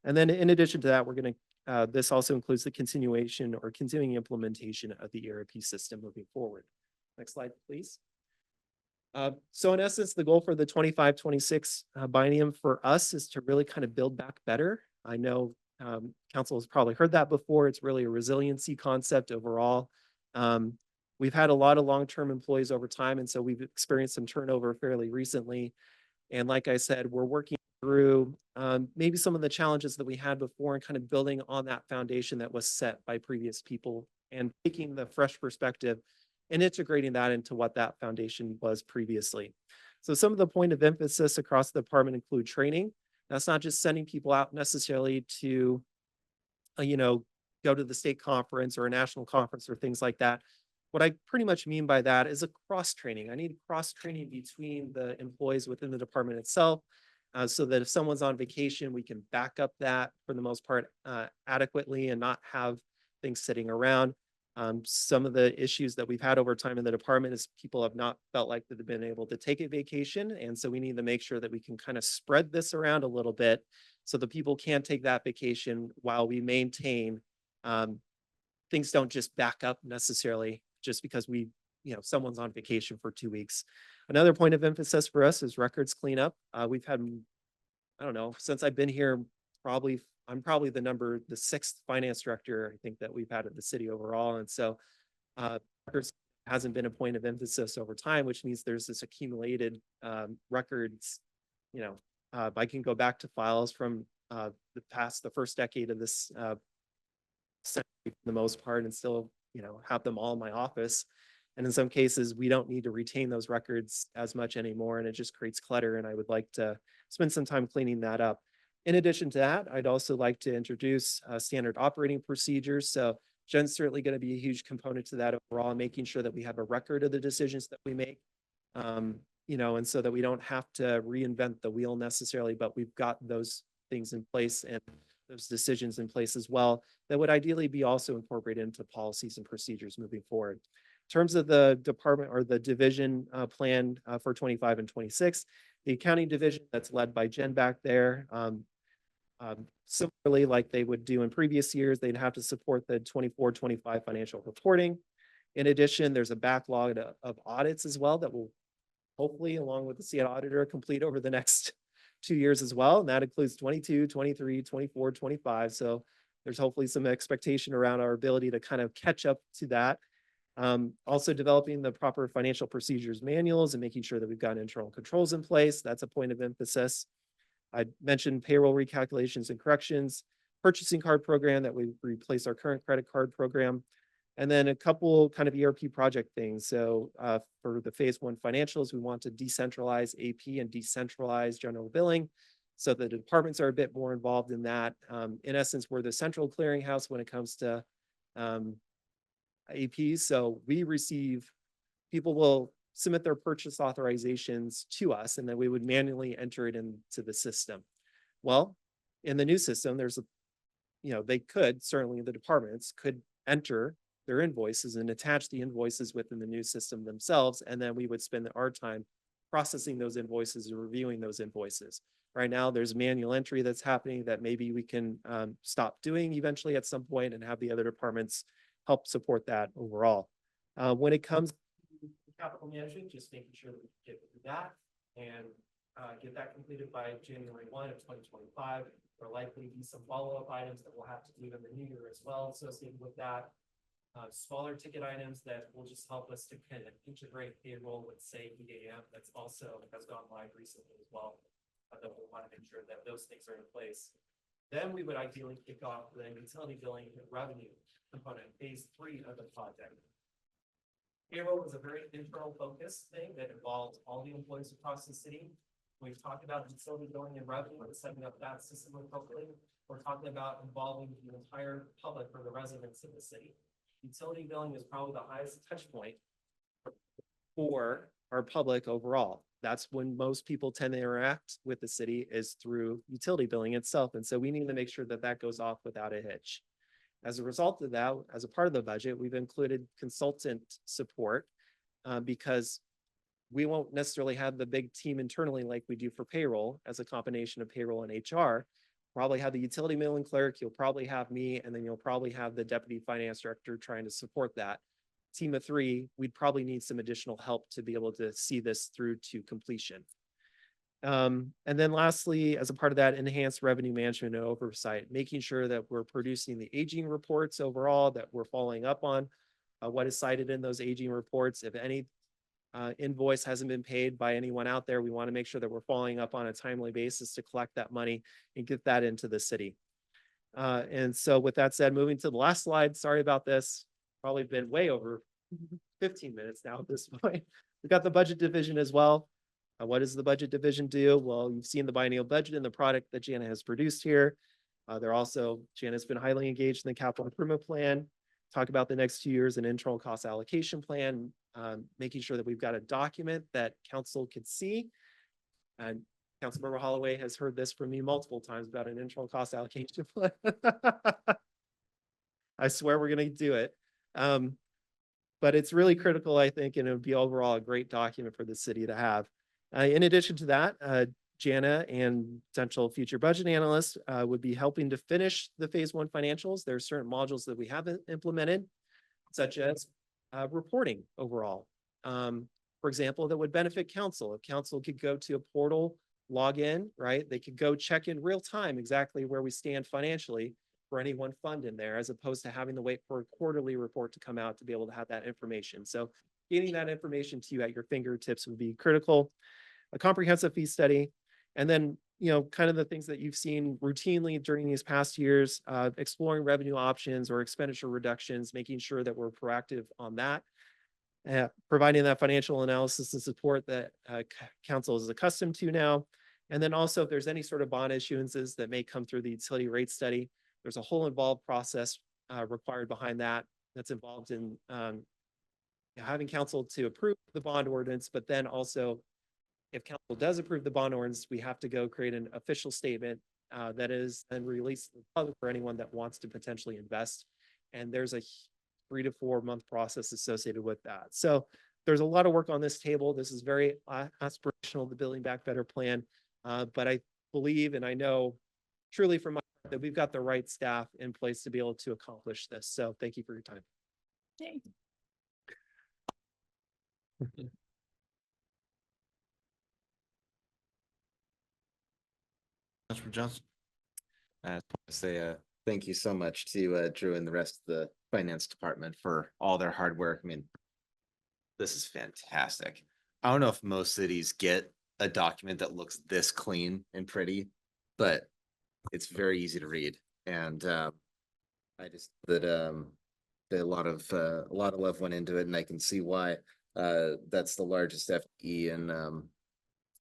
Speaker 7: And then in addition to that, we're going to this also includes the continuation or continuing implementation of the ERP system moving forward. Next slide, please. So in essence, the goal for the 25-26 biennium for us is to really kind of build back better. I know council has probably heard that before. It's really a resiliency concept overall. We've had a lot of long-term employees over time, and so we've experienced some turnover fairly recently. And like I said, we're working through maybe some of the challenges that we had before and kind of building on that foundation that was set by previous people and taking the fresh perspective and integrating that into what that foundation was previously. So some of the point of emphasis across the department include training. That's not just sending people out necessarily to, go to the state conference or a national conference or things like that. What I pretty much mean by that is a cross training. I need cross training between the employees within the department itself, so that if someone's on vacation, we can back up that for the most part adequately and not have things sitting around. Some of the issues that we've had over time in the department is people have not felt like they've been able to take a vacation. And so we need to make sure that we can kind of spread this around a little bit so that people can take that vacation while we maintain, things don't just back up necessarily just because someone's on vacation for 2 weeks. Another point of emphasis for us is records cleanup. We've had, I don't know, since I've been here, I'm probably the sixth finance director, I think, that we've had at the city overall. And so records hasn't been a point of emphasis over time, which means there's this accumulated records. I can go back to files from the first decade of this century for the most part, and still, have them all in my office. And in some cases, we don't need to retain those records as much anymore, and it just creates clutter. And I would like to spend some time cleaning that up. In addition to that, I'd also like to introduce standard operating procedures. So Jen's certainly going to be a huge component to that overall, making sure that we have a record of the decisions that we make. And so that we don't have to reinvent the wheel necessarily, but we've got those things in place and those decisions in place as well that would ideally be also incorporated into policies and procedures moving forward. In terms of the department or the division plan for 25 and 26, the accounting division that's led by Jen back there. Similarly, like they would do in previous years, they'd have to support the 24-25 financial reporting. In addition, there's a backlog of audits as well that will hopefully, along with the CN auditor, complete over the next 2 years as well. And that includes 22, 23, 24, 25. So there's hopefully some expectation around our ability to kind of catch up to that. Also developing the proper financial procedures manuals and making sure that we've got internal controls in place. That's a point of emphasis. I mentioned payroll recalculations and corrections, purchasing card program that we replace our current credit card program, and then a couple kind of ERP project things. So for the phase 1 financials, we want to decentralize AP and decentralize general billing so the departments are a bit more involved in that. In essence, we're the central clearinghouse when it comes to APs. So people will submit their purchase authorizations to us, and then we would manually enter it into the system. Well, in the new system, certainly the departments could enter their invoices and attach the invoices within the new system themselves. And then we would spend our time processing those invoices and reviewing those invoices. Right now, there's manual entry that's happening that maybe we can stop doing eventually at some point and have the other departments help support that overall. When it comes to capital management, just making sure that we get through that and get that completed by January 1 of 2025. There'll likely be some follow-up items that we'll have to do in the new year as well associated with that. Smaller ticket items that will just help us to kind of integrate payroll with, say, EAM has gone live recently as well. That we'll want to make sure that those things are in place. Then we would ideally kick off the utility billing and revenue component, phase 3 of the project. Payroll is a very internal focused thing that involves all the employees across the city. We've talked about utility billing and revenue and setting up that system appropriately. We're talking about involving the entire public or the residents of the city. Utility billing is probably the highest touch point for our public overall. That's when most people tend to interact with the city, is through utility billing itself. And so we need to make sure that that goes off without a hitch. As a result of that, as a part of the budget, we've included consultant support because we won't necessarily have the big team internally like we do for payroll as a combination of payroll and HR. Probably have the utility billing clerk, you'll probably have me, and then you'll probably have the deputy finance director trying to support that. Team of 3, we'd probably need some additional help to be able to see this through to completion. And then lastly, as a part of that, enhanced revenue management and oversight, making sure that we're producing the aging reports overall, that we're following up on what is cited in those aging reports. If any invoice hasn't been paid by anyone out there, we want to make sure that we're following up on a timely basis to collect that money and get that into the city. And so with that said, moving to the last slide, sorry about this, probably been way over 15 minutes now at this point. We've got the budget division as well. What does the budget division do? Well, you've seen the biennial budget and the product that Jana has produced here. Jana's been highly engaged in the capital improvement plan, talk about the next 2 years, an internal cost allocation plan, making sure that we've got a document that council can see. And Councilmember Holloway has heard this from me multiple times about an internal cost allocation plan. I swear we're going to do it. But it's really critical, I think, and it would be overall a great document for the city to have. In addition to that, Jana and potential future budget analysts would be helping to finish the phase one financials. There are certain modules that we haven't implemented, such as reporting overall. For example, that would benefit council. If council could go to a portal, log in, right? They could go check in real time exactly where we stand financially for any one fund in there, as opposed to having to wait for a quarterly report to come out to be able to have that information. So getting that information to you at your fingertips would be critical. A comprehensive fee study, and then, kind of the things that you've seen routinely during these past years, exploring revenue options or expenditure reductions, making sure that we're proactive on that. Providing that financial analysis and support that council is accustomed to now. And then also, if there's any sort of bond issuances that may come through the utility rate study, there's a whole involved process required behind that, that's involved in having council to approve the bond ordinance, but then also, if council does approve the bond ordinance, we have to go create an official statement that is then released to the public for anyone that wants to potentially invest. And there's a 3 to 4 month process associated with that. So there's a lot of work on this table. This is very aspirational, the Building Back Better plan. But I believe, and I know truly from my heart, that we've got the right staff in place to be able to accomplish this. So thank you for your time.
Speaker 8: Yay.
Speaker 1: Councilor Johnson.
Speaker 2: I just want to say thank you so much to Drew and the rest of the finance department for all their hard work. I mean, this is fantastic. I don't know if most cities get a document that looks this clean and pretty, but it's very easy to read. And I just that a lot of love went into it, and I can see why that's the largest FTE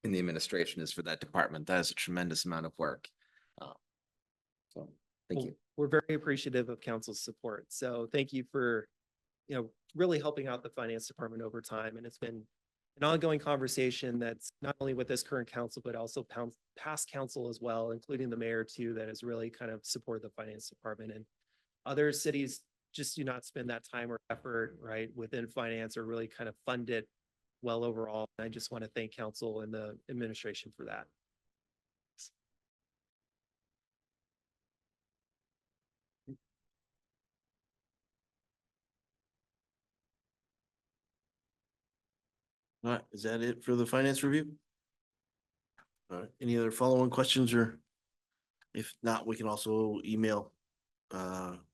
Speaker 2: in the administration is for that department. That is a tremendous amount of work. So thank you.
Speaker 7: We're very appreciative of council's support. So thank you for, really helping out the finance department over time. And it's been an ongoing conversation that's not only with this current council, but also past council as well, including the mayor too, that has really kind of supported the finance department. And other cities just do not spend that time or effort, right, within finance, or really kind of fund it well overall. And I just want to thank council and the administration for that.
Speaker 1: All right, is that it for the finance review? All right, any other follow-on questions, or if not, we can also email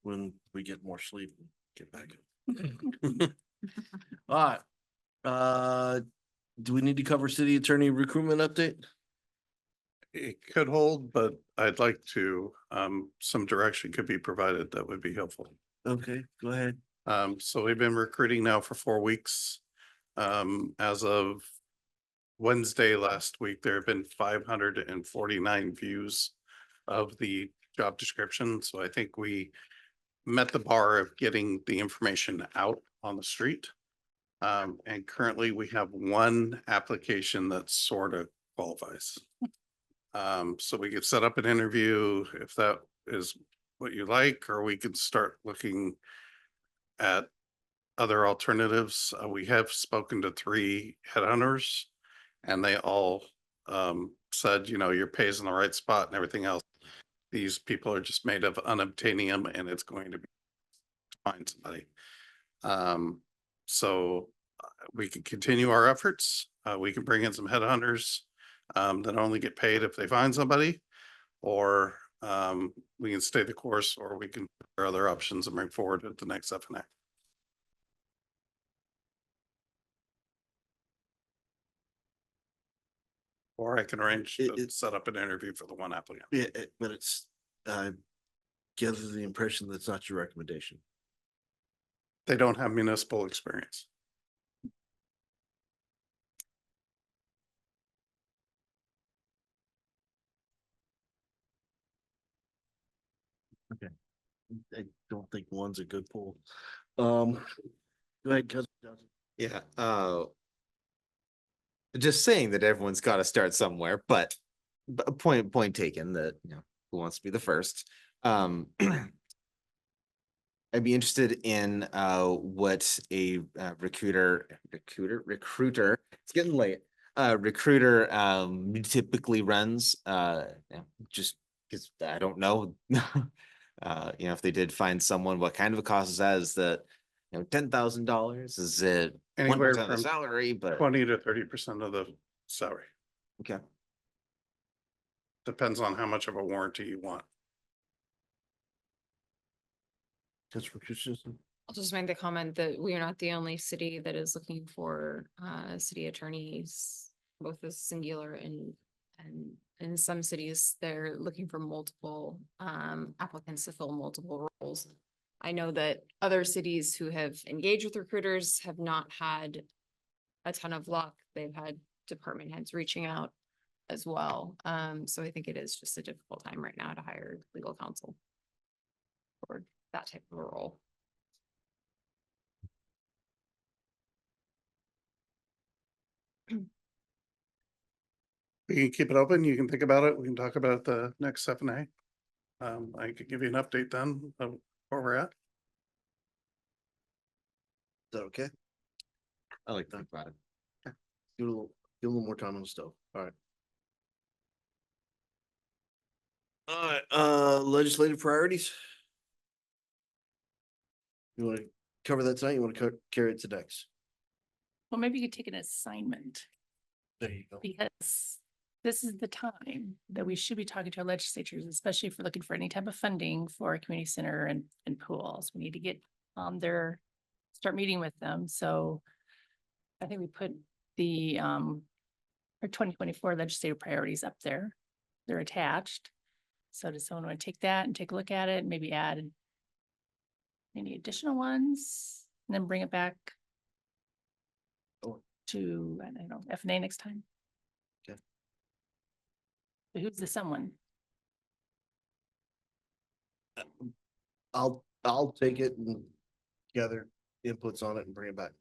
Speaker 1: when we get more sleep and get back. All right. Do we need to cover city attorney recruitment update?
Speaker 3: It could hold, but I'd like to, some direction could be provided that would be helpful.
Speaker 1: Okay, go ahead.
Speaker 3: So we've been recruiting now for 4 weeks. As of Wednesday last week, there have been 549 views of the job description. So I think we met the bar of getting the information out on the street. And currently we have 1 application that sort of qualifies. So we could set up an interview if that is what you like, or we could start looking at other alternatives. We have spoken to 3 headhunters, and they all said, your pay's in the right spot and everything else. These people are just made of unobtainium, and it's going to be find somebody. So we can continue our efforts. We can bring in some headhunters that only get paid if they find somebody, or we can stay the course, or we can there are other options and bring forward at the next FNA. Or I can arrange to set up an interview for the 1 applicant.
Speaker 1: Yeah, but it's, gives the impression that's not your recommendation.
Speaker 3: They don't have municipal experience.
Speaker 1: I don't think 1's a good pool. Go ahead, Councilor Johnson.
Speaker 2: Yeah, just saying that everyone's got to start somewhere, but point taken that, who wants to be the first? I'd be interested in what a recruiter, it's getting late. Recruiter typically runs, just because I don't know. If they did find someone, what kind of a cost is that? Is that, $10,000? Is it
Speaker 3: Anywhere
Speaker 2: 1% of the
Speaker 3: from
Speaker 2: salary? But
Speaker 3: 20 to 30% of the salary.
Speaker 2: okay.
Speaker 3: Depends on how much of a warranty you want.
Speaker 1: Councilor Christensen?
Speaker 5: I'll just make the comment that we are not the only city that is looking for city attorneys, both as singular and in some cities, they're looking for multiple applicants to fill multiple roles. I know that other cities who have engaged with recruiters have not had a ton of luck. They've had department heads reaching out as well. So I think it is just a difficult time right now to hire legal counsel for that type of a role.
Speaker 3: We can keep it open. You can think about it. We can talk about the next 7A. I could give you an update then of where we're at.
Speaker 1: Is that okay?
Speaker 2: I like that about it.
Speaker 1: Give a little more time on the stove. All right. All right, legislative priorities. You want to cover that tonight? You want to carry it to next?
Speaker 8: Well, maybe you could take an assignment
Speaker 1: There you go.
Speaker 8: because this is the time that we should be talking to our legislatures, especially if we're looking for any type of funding for a community center and pools. We need to get on there, start meeting with them. So I think we put the our 2024 legislative priorities up there. They're attached. So does someone want to take that and take a look at it, and maybe add any additional ones and then bring it back
Speaker 1: Oh.
Speaker 8: to, I don't know, F&A next time?
Speaker 1: Okay.
Speaker 8: So who's the someone?
Speaker 1: I'll take it and gather inputs on it and bring it back.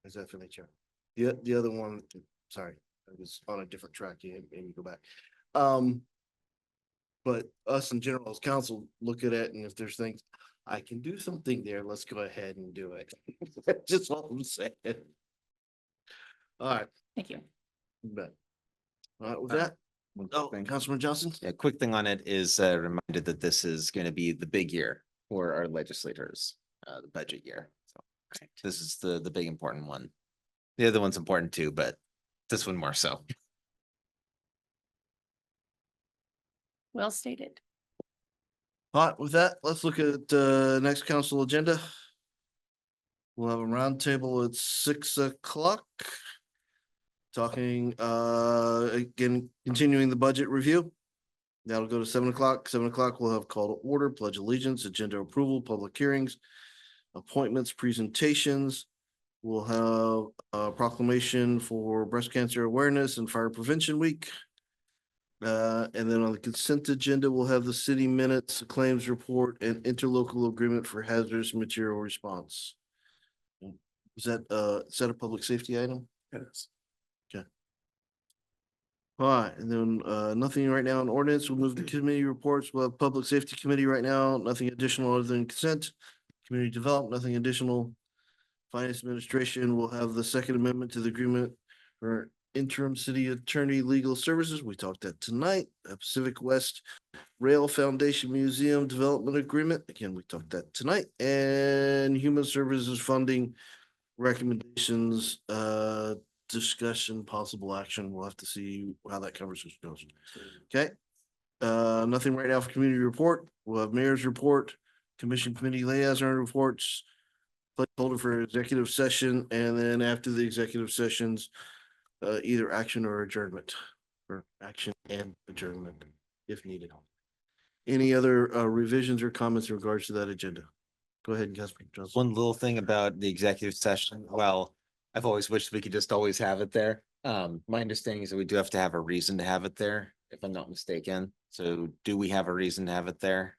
Speaker 1: Is that for the chair? The other one, sorry, I was on a different track. You made me go back. But us in general as council look at it, and if there's things I can do something there, let's go ahead and do it. Just what I'm saying. All right,
Speaker 8: Thank you.
Speaker 1: you bet. All right, with that, Councilman Johnson?
Speaker 2: Yeah, quick thing on it is reminded that this is going to be the big year for our legislators, the budget year. So this is the big important one. The other one's important too, but this one more so.
Speaker 8: Well stated.
Speaker 1: All right, with that, let's look at next council agenda. We'll have a roundtable at 6 o'clock. Talking again, continuing the budget review. That'll go to 7 o'clock. 7 o'clock, we'll have call to order, pledge allegiance, agenda approval, public hearings, appointments, presentations. We'll have a proclamation for breast cancer awareness and fire prevention week. And then on the consent agenda, we'll have the city minutes, claims report, and interlocal agreement for hazardous material response. Is that a public safety item?
Speaker 3: Yes.
Speaker 1: All right, and then nothing right now on ordinance. We'll move to committee reports. We'll have public safety committee right now, nothing additional other than consent. Community development, nothing additional. Finance administration will have the second amendment to the agreement for interim city attorney legal services. We talked that tonight. Pacific West Rail Foundation Museum Development Agreement. Again, we talked that tonight. And human services funding recommendations, discussion, possible action. We'll have to see how that conversation goes. Okay. Nothing right now for community report. We'll have mayor's report, commission committee liaison reports, placeholder for executive session, and then after the executive sessions, either action or adjournment, or action and adjournment if needed. Any other revisions or comments in regards to that agenda? Go ahead, Councilman Johnson.
Speaker 2: One little thing about the executive session, well, I've always wished we could just always have it there. My understanding is that we do have to have a reason to have it there, if I'm not mistaken. So do we have a reason to have it there?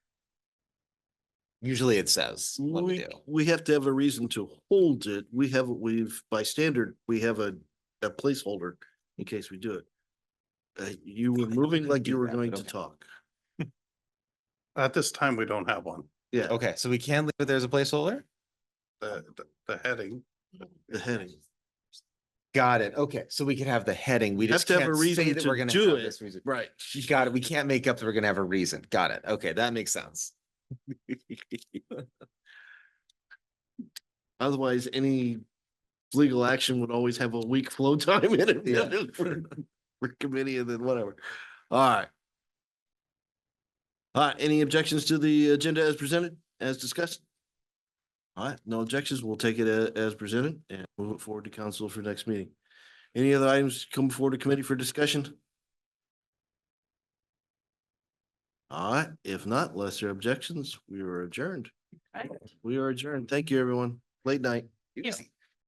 Speaker 2: Usually it says what we do.
Speaker 1: We have to have a reason to hold it. By standard, we have a placeholder in case we do it. You were moving like you were going to talk.
Speaker 3: At this time, we don't have one.
Speaker 1: Yeah,
Speaker 2: Okay, so we can leave it there as a placeholder?
Speaker 3: The heading.
Speaker 1: the heading.
Speaker 2: Got it. Okay, so we can have the heading. We
Speaker 1: Have
Speaker 2: just
Speaker 1: to have a
Speaker 2: can't say
Speaker 1: reason
Speaker 2: that we're
Speaker 1: to
Speaker 2: gonna
Speaker 1: do
Speaker 2: have
Speaker 1: it.
Speaker 2: this reason.
Speaker 1: Right.
Speaker 2: You got it. We can't make up that we're gonna have a reason. Got it. Okay, that makes sense.
Speaker 1: Otherwise, any legal action would always have a week flow time in it.
Speaker 2: Yeah.
Speaker 1: For committee and then whatever. All right. All right, any objections to the agenda as presented, as discussed? All right, no objections. We'll take it as presented and move it forward to council for next meeting. Any other items come before the committee for discussion? All right, if not, unless there are objections, we are adjourned.
Speaker 8: Right.
Speaker 1: We are adjourned. Thank you, everyone. Late night.
Speaker 2: Easy.